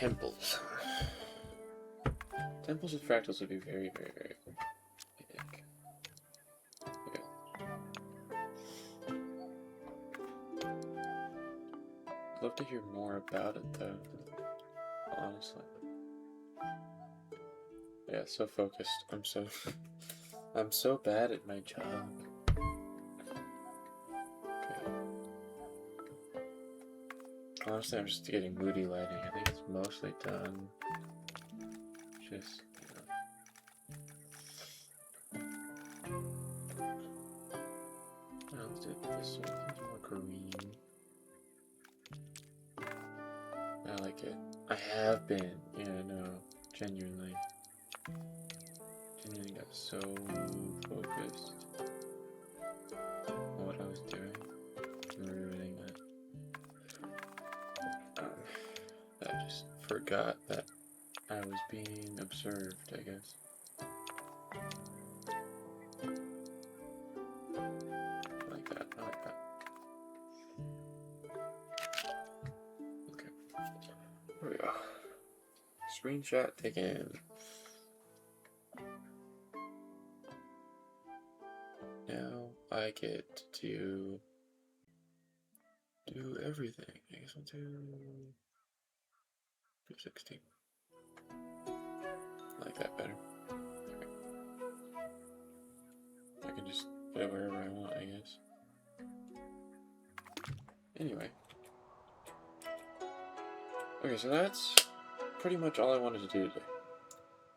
temples. Temples with fractals would be very, very, very cool. Okay. I'd love to hear more about it though, honestly. Yeah, so focused. I'm so bad at my job. Okay. Honestly, I'm just getting moody lighting. I think it's mostly done. Just, let's do this one. It's more green. I like it. I have been. Yeah, no. Genuinely. Genuinely got so focused on what I was doing. And ruining it. I just forgot that I was being observed, I guess. I like that. I like that. Okay. There we go. Screenshot taken. Now I get to do everything. I guess I'll do 16. I like that better. Okay. I can just put it wherever I want, I guess. Anyway. Okay, so that's pretty much all I wanted to do today.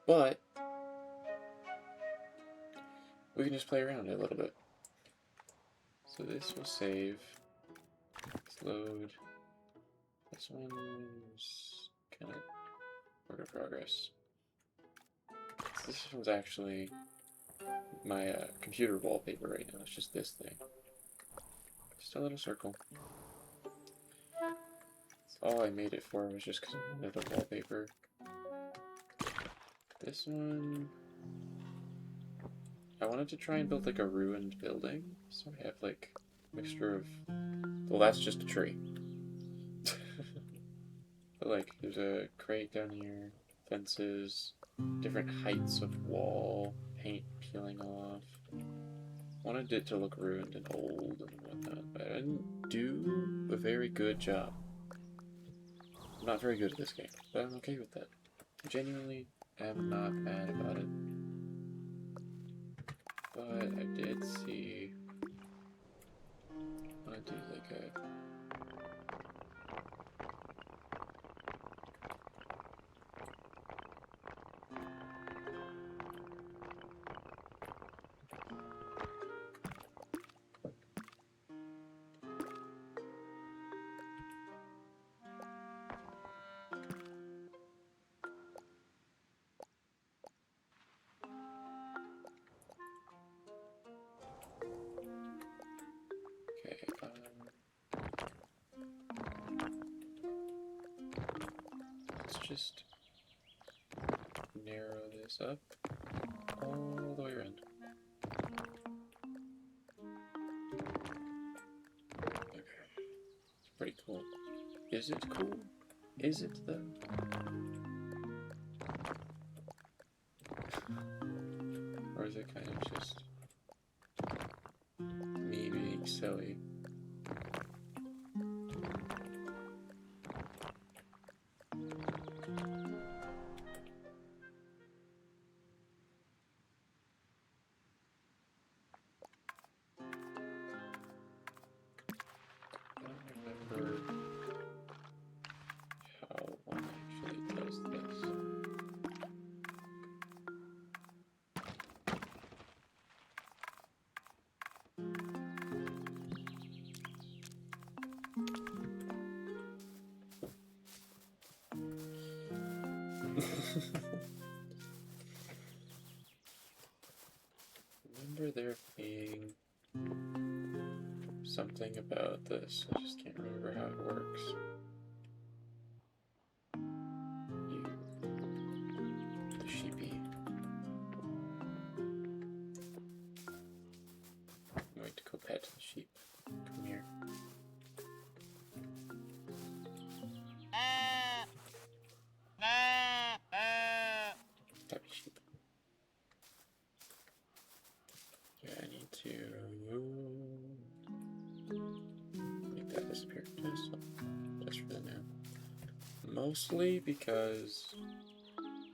But we can just play around it a little bit. So this will save. Let's load. This one's kind of work in progress. This one's actually my computer wallpaper right now. It's just this thing. Just a little circle. That's all I made it for was just because I wanted a wallpaper. This one, I wanted to try and build like a ruined building, so I have like a mixture of, well, that's just a tree. But like, there's a crate down here, fences, different heights of wall, paint peeling off. Wanted it to look ruined and old and whatnot, but I didn't do a very good job. I'm not very good at this game, but I'm okay with that. I genuinely am not mad about it. But I did see, I want to do like a, let's just narrow this up all the way around. Okay, it's pretty cool. Is it cool? Is it though? Or is it kind of just me being silly? I don't remember how one actually does this. Remember there being something about this. I just can't remember how it works. You, the sheepy. I'm going to go pet the sheep. Come here. Mostly because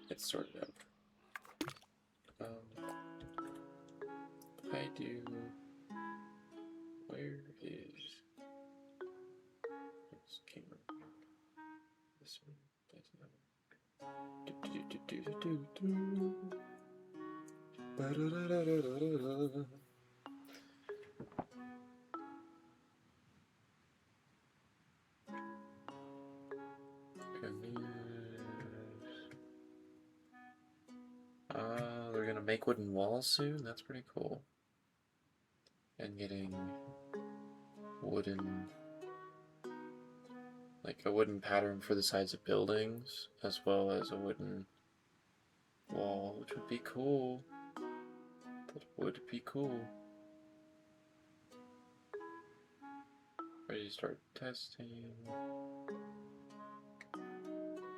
it's sorted out. I do. Where is this camera? This one. That's another. They're gonna make wooden walls soon? That's pretty cool. And getting wooden, like a wooden pattern for the sides of buildings, as well as a wooden wall, which would be cool. That would be cool. Ready to start testing.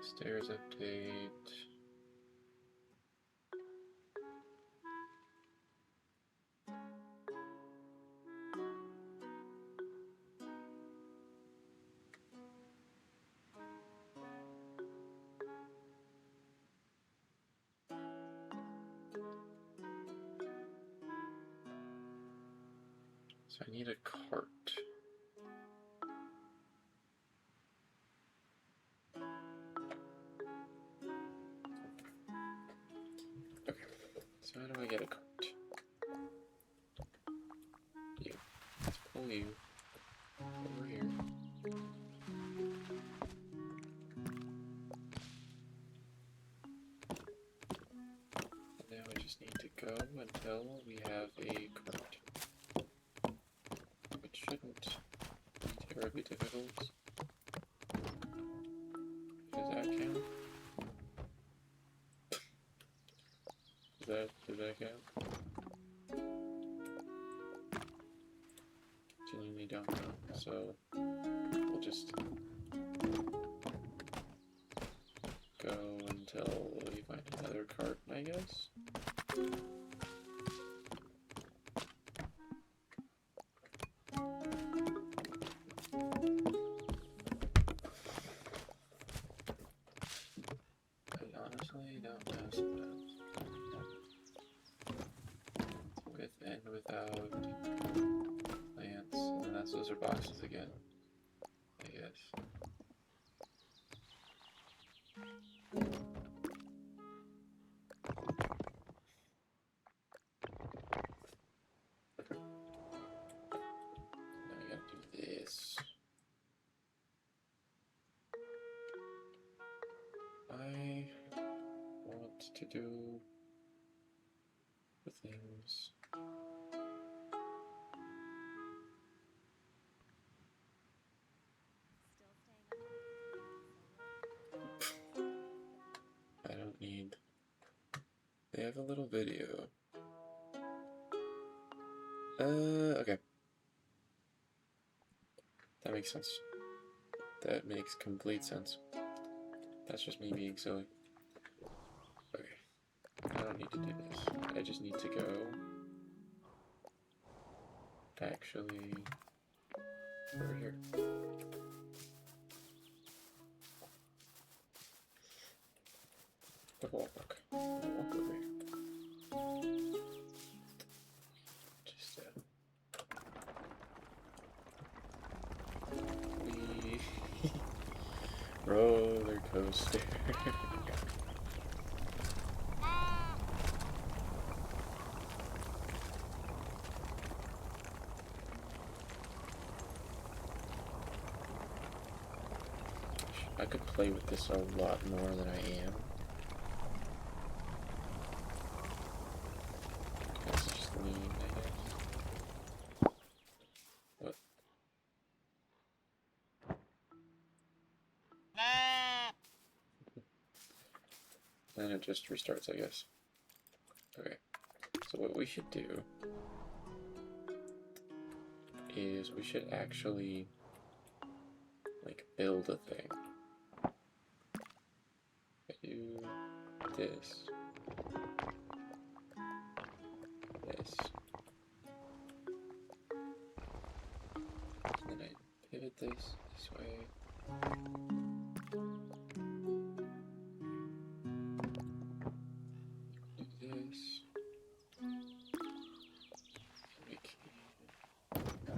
Stairs update. So I need a cart. Okay, so how do I get a cart? You. Let's pull you over here. And now I just need to go until we have a cart. Which shouldn't be terribly difficult. Does that count? Does that count? Genuinely don't know, so we'll just go until we find another cart, I guess. I honestly don't know sometimes. With and without plants, and then those are boxes again, I guess. Now I gotta do this. I want to do the things. I don't need. They have a little video. Okay. That makes sense. That makes complete sense. That's just me being silly. Okay. I don't need to do this. I just need to go. Actually. Over here. The walk. Walk over here. Just roller coaster. I could play with this a lot more than I am. That's just mean, I guess. What? Then it just restarts, I guess. Okay. So what we should do is we should actually like build a thing. I do this. This. And then I pivot this way. this. We can over here.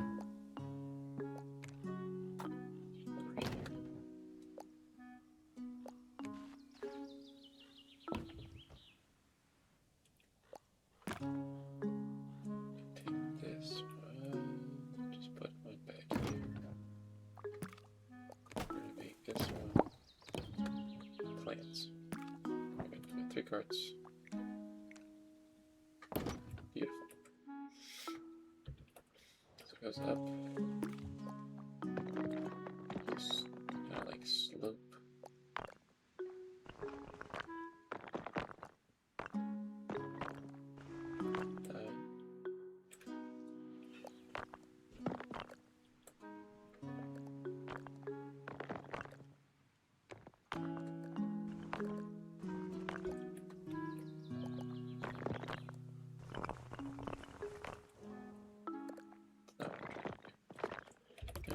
Take this one, just put one back here. We're gonna make this one plants. We're gonna put 3 cards. Beautiful. So it goes up. Just kind of like slope.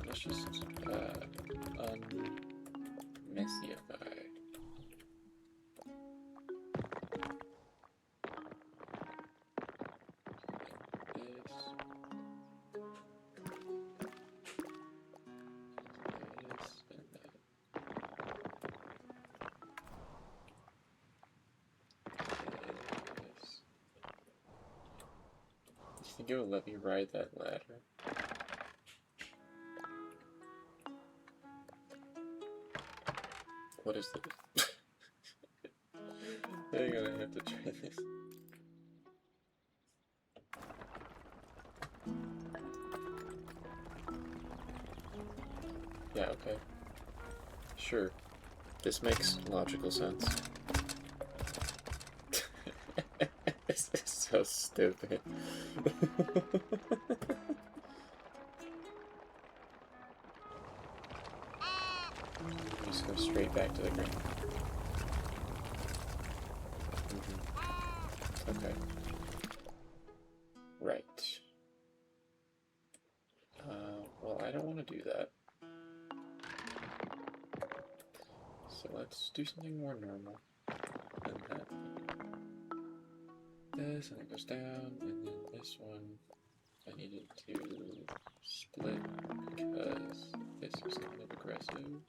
Let's just unmessyify. You think it will let me ride that ladder? What is this? Hang on, I have to try this. Yeah, okay. Sure. This makes logical sense. This is so stupid. Just go straight back to the ground. Okay. Right. Well, I don't want to do that. So let's do something more normal than that. This, and it goes down, and then this one I needed to split because this is kind of aggressive.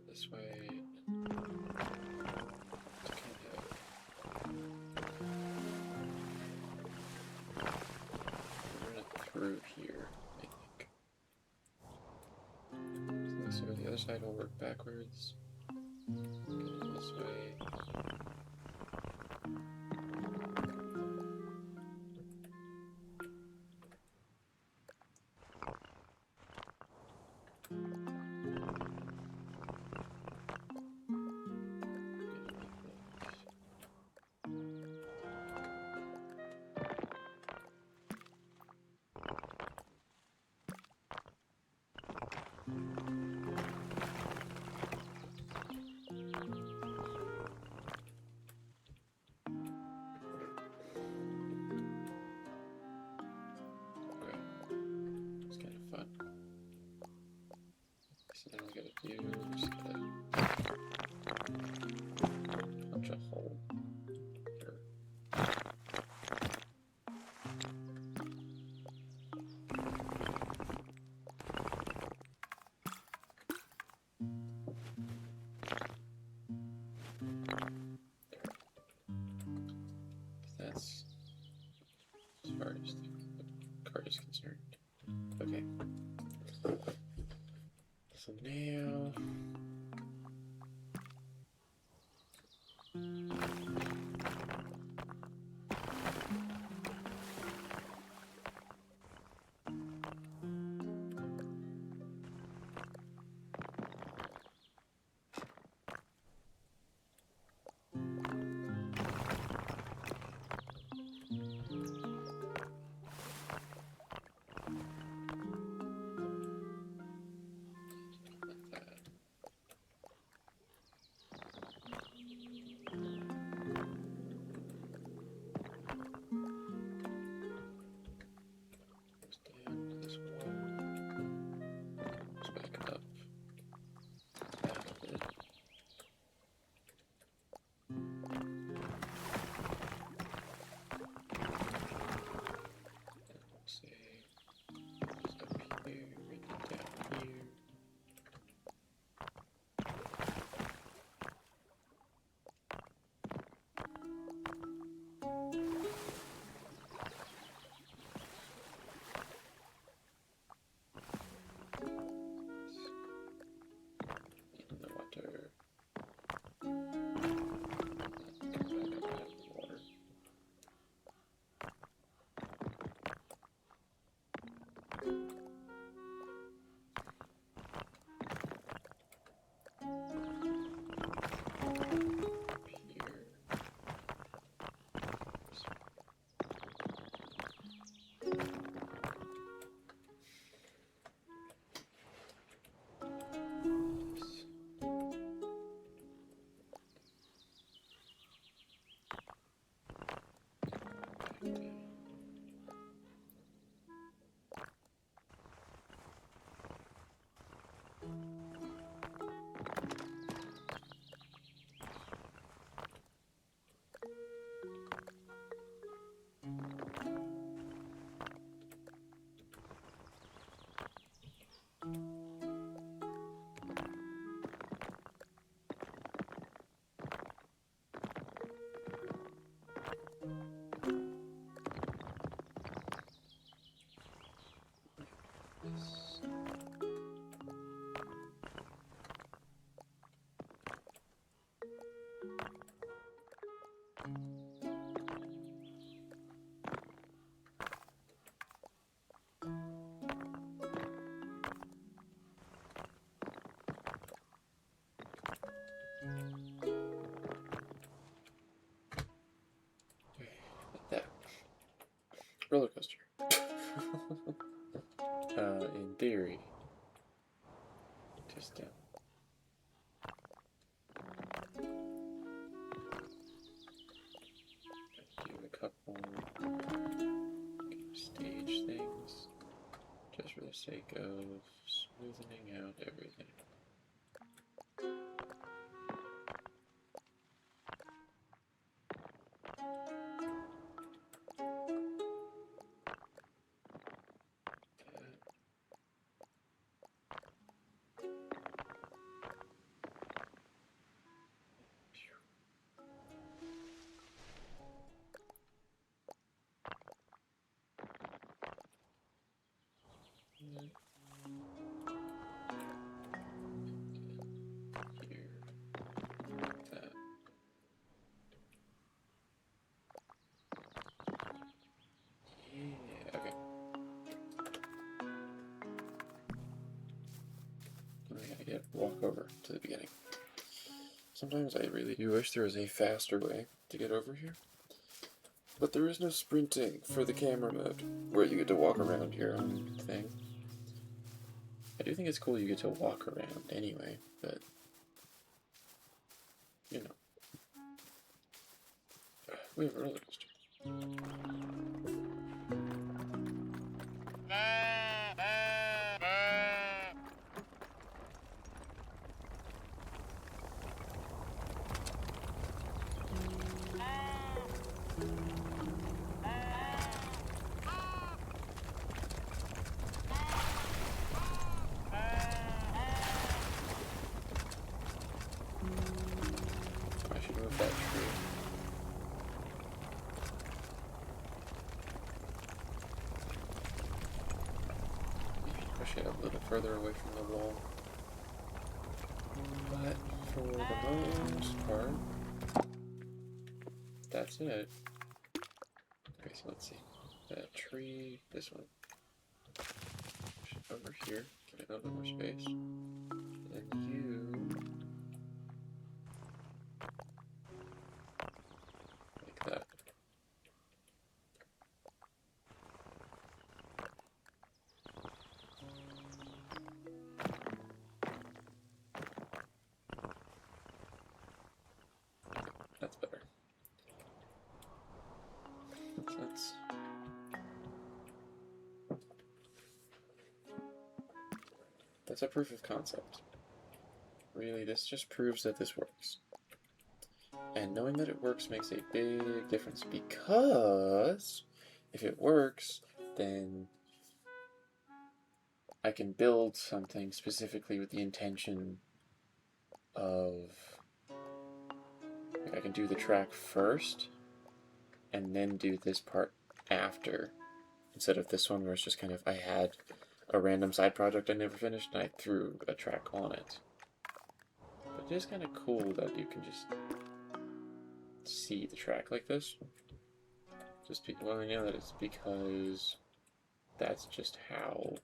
This way. Through here, I think. So the other side will work backwards. Go this way. So now we gotta do just punch a hole here. That's as far as the card is concerned. Okay. So now the sake of smoothing out everything. Here, like that. Yeah, okay. I gotta walk over to the beginning. Sometimes I really do wish there was a faster way to get over here. But there is no sprinting for the camera mode, where you get to walk around your own thing. I do think it's cool you get to walk around anyway, but, you know. We have a roller coaster. I should move that tree. Push it a little further away from the wall. But for the most part, that's it. Okay, so let's see. That tree, this one. Push it over here, get a little bit more space. And you, like that. That's better. That's a proof of concept. Really, this just proves that this works. And knowing that it works makes a big difference, because if it works, then I can build something specifically with the intention of, like, I can do the track first and then do this part after, instead of this one where it's just kind of, I had a random side project I never finished and I threw a track on it. But it is kind of cool that you can just see the track like this. Well, I know that it's because that's just how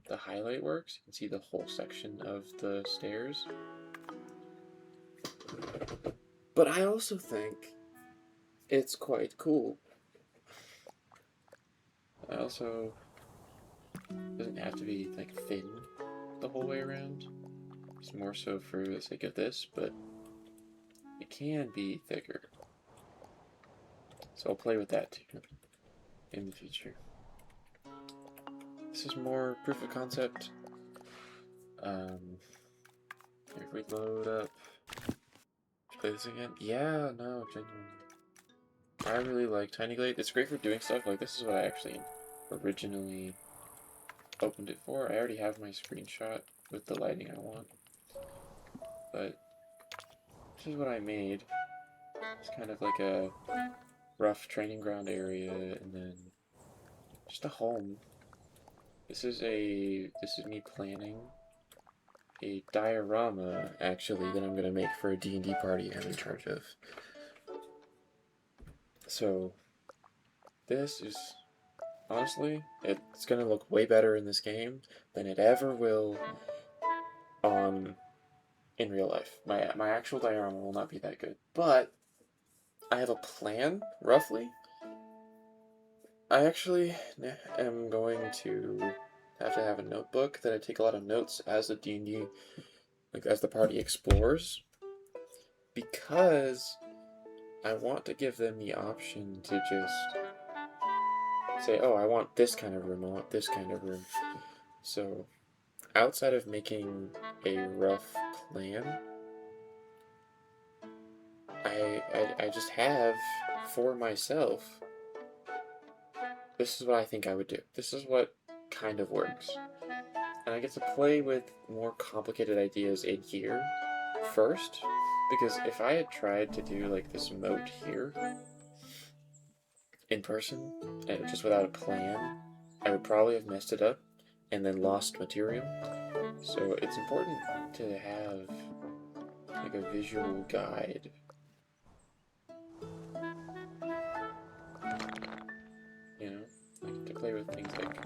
the highlight works. You can see the whole section of the stairs. But I also think it's quite cool. I also, it doesn't have to be like thin the whole way around. It's more so for the sake of this, but it can be thicker. So I'll play with that too in the future. This is more proof of concept. If we load up, play this again. Yeah, no, genuinely. I really like Tiny Glade. It's great for doing stuff. Like, this is what I actually originally opened it for. I already have my screenshot with the lighting I want. But this is what I made. It's kind of like a rough training ground area, and then just a home. This is me planning a diorama, actually, that I'm going to make for a D&D party I'm in charge of. So, this is, honestly, it's going to look way better in this game than it ever will in real life. My actual diorama will not be that good, but I have a plan, roughly. I actually am going to have a notebook that I take a lot of notes as the D&D, like as the party explores, because I want to give them the option to just say, oh, I want this kind of room, I want this kind of room. So, outside of making a rough plan, I just have for myself, this is what I think I would do. This is what kind of works. And I get to play with more complicated ideas in here first, because if I had tried to do like this moat here in person and just without a plan, I would probably have messed it up and then lost material. So it's important to have like a visual guide. You know, like to play with things like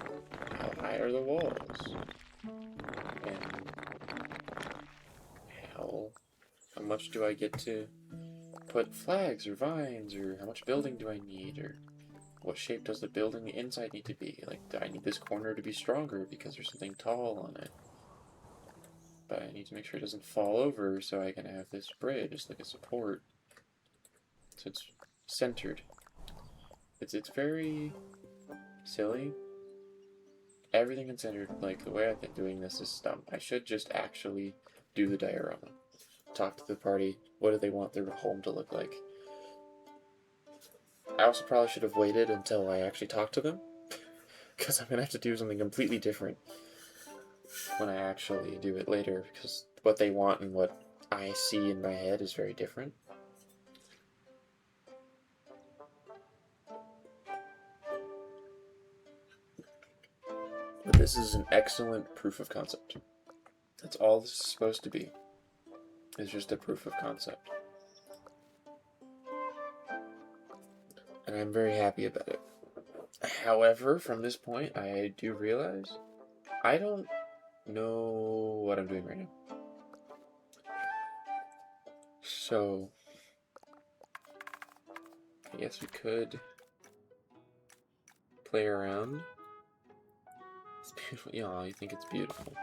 how high are the walls, and how much do I get to put flags or vines, or how much building do I need, or what shape does the building inside need to be? Like, do I need this corner to be stronger because there's something tall on it? But I need to make sure it doesn't fall over so I can have this bridge like a support. So it's centered. It's very silly. Everything is centered. Like, the way I've been doing this is dumb. I should just actually do the diorama. Talk to the party. What do they want their home to look like? I also probably should have waited until I actually talked to them, because I'm going to have to do something completely different when I actually do it later, because what they want and what I see in my head is very different. But this is an excellent proof of concept. That's all this is supposed to be. It's just a proof of concept. And I'm very happy about it. However, from this point, I do realize I don't know what I'm doing right now. So, I guess we could play around. It's beautiful. Yeah, you think it's beautiful.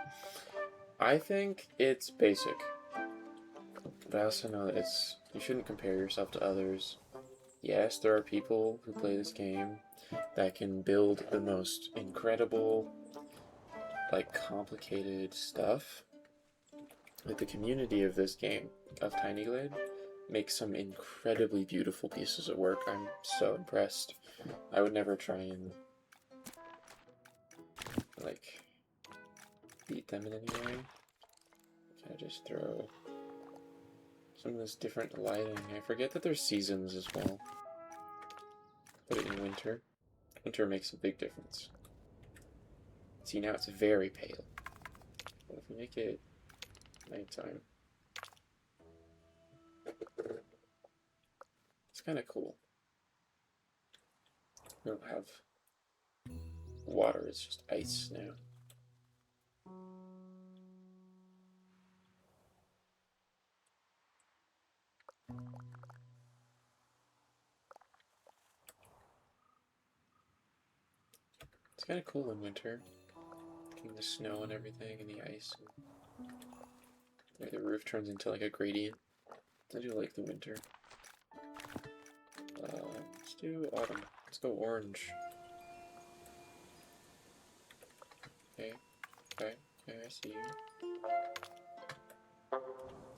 I think it's basic. But I also know that you shouldn't compare yourself to others. Yes, there are people who play this game that can build the most incredible, like, complicated stuff. Like, the community of this game, of Tiny Glade, makes some incredibly beautiful pieces of work. I'm so impressed. I would never try and, like, beat them in any way. Can I just throw some of this different lighting? I forget that there's seasons as well. Put it in winter. Winter makes a big difference. See, now it's very pale. What if we make it nighttime? It's kind of cool. We don't have water, it's just ice now. It's kind of cool in winter. Getting the snow and everything and the ice. And the roof turns into like a gradient. I do like the winter. Let's do autumn. Let's go orange. Okay, okay, okay, I see you.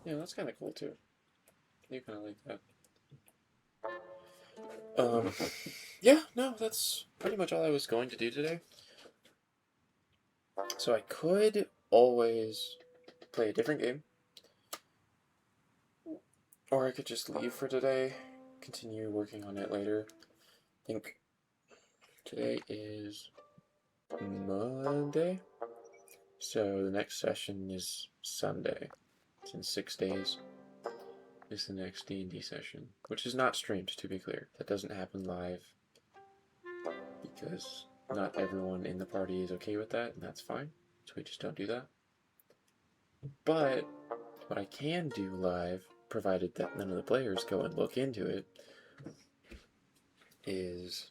Yeah, that's kind of cool too. You kind of like that. Yeah, no, that's pretty much all I was going to do today. So I could always play a different game. Or I could just leave for today, continue working on it later. I think today is Monday, so the next session is Sunday. It's in 6 days. Is the next D&D session, which is not streamed, to be clear. That doesn't happen live, because not everyone in the party is okay with that, and that's fine, so we just don't do that. But what I can do live, provided that none of the players go and look into it, is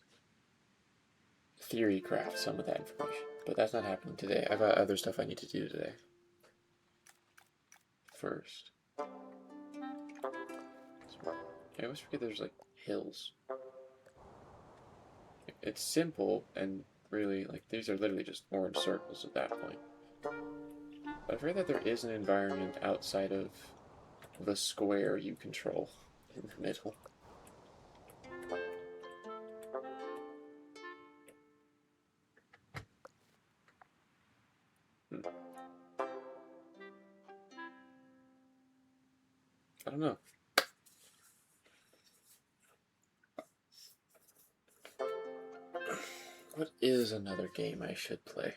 theory craft some of that information. But that's not happening today. I've got other stuff I need to do today. First. I always forget there's like hills. It's simple and really, like, these are literally just orange circles at that point. But I forget that there is an environment outside of the square you control in the middle. I don't know. What is another game I should play?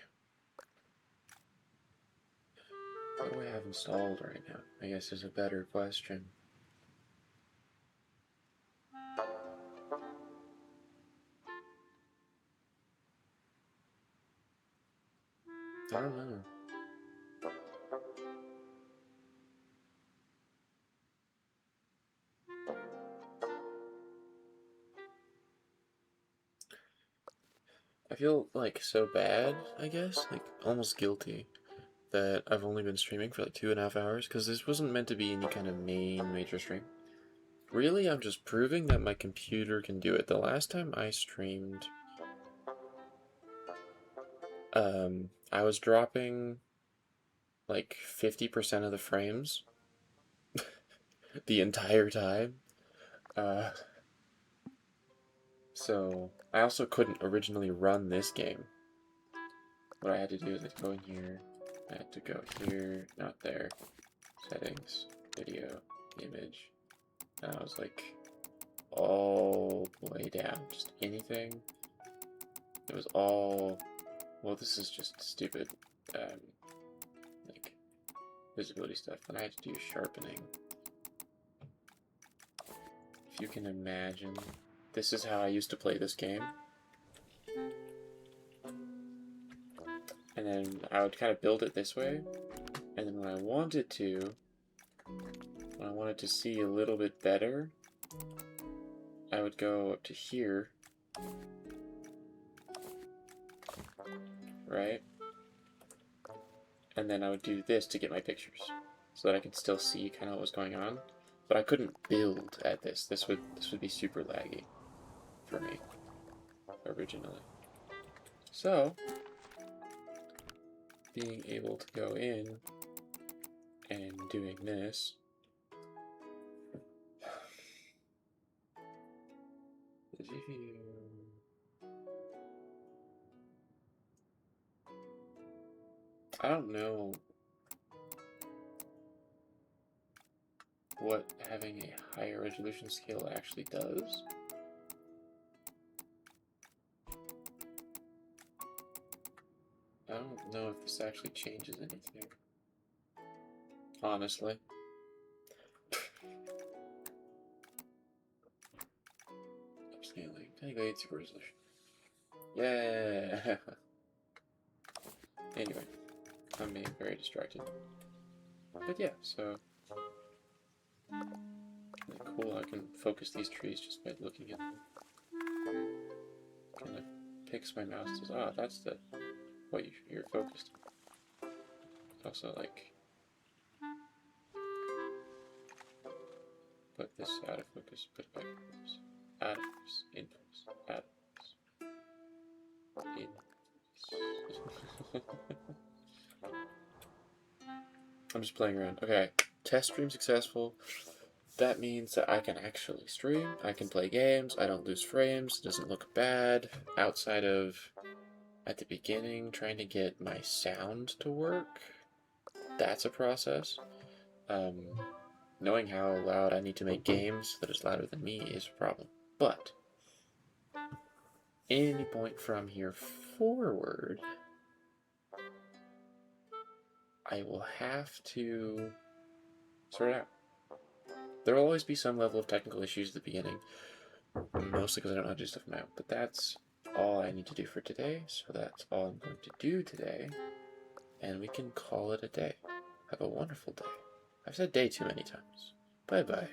What do I have installed right now? I guess is a better question. I don't know. I feel like so bad, I guess, like almost guilty that I've only been streaming for like 2.5 hours because this wasn't meant to be any kind of major stream. Really, I'm just proving that my computer can do it. The last time I streamed, I was dropping like 50% of the frames the entire time. So I also couldn't originally run this game. What I had to do is go in here, I had to go here, not there, settings, video, image, and I was like all the way down, just anything. It was all, well, this is just stupid, like visibility stuff. Then I had to do sharpening. If you can imagine, this is how I used to play this game. And then I would kind of build it this way. And then when I wanted to see a little bit better, I would go up to here. Right? And then I would do this to get my pictures. So that I could still see kind of what was going on. But I couldn't build at this. This would be super laggy for me originally. So being able to go in and doing this I don't know what having a higher resolution scale actually does. I don't know if this actually changes anything. Honestly. Upscaling. 1080 super resolution. Yeah. Anyway, I'm being very distracted. But yeah, so cool. I can focus these trees just by looking at them. Kind of picks my mouse to, ah, that's the what you're focused on. Also, like, put this out of focus, put it back in focus, out of focus, in focus, out of focus, in focus. I'm just playing around. Okay, test stream successful. That means that I can actually stream, I can play games, I don't lose frames, it doesn't look bad, outside of, at the beginning, trying to get my sound to work. That's a process. Knowing how loud I need to make games that is louder than me is a problem. But, any point from here forward, I will have to sort it out. There will always be some level of technical issues at the beginning, mostly because I don't know how to do stuff now, but that's all I need to do for today, so that's all I'm going to do today, and we can call it a day. Have a wonderful day. I've said day too many times. Bye-bye.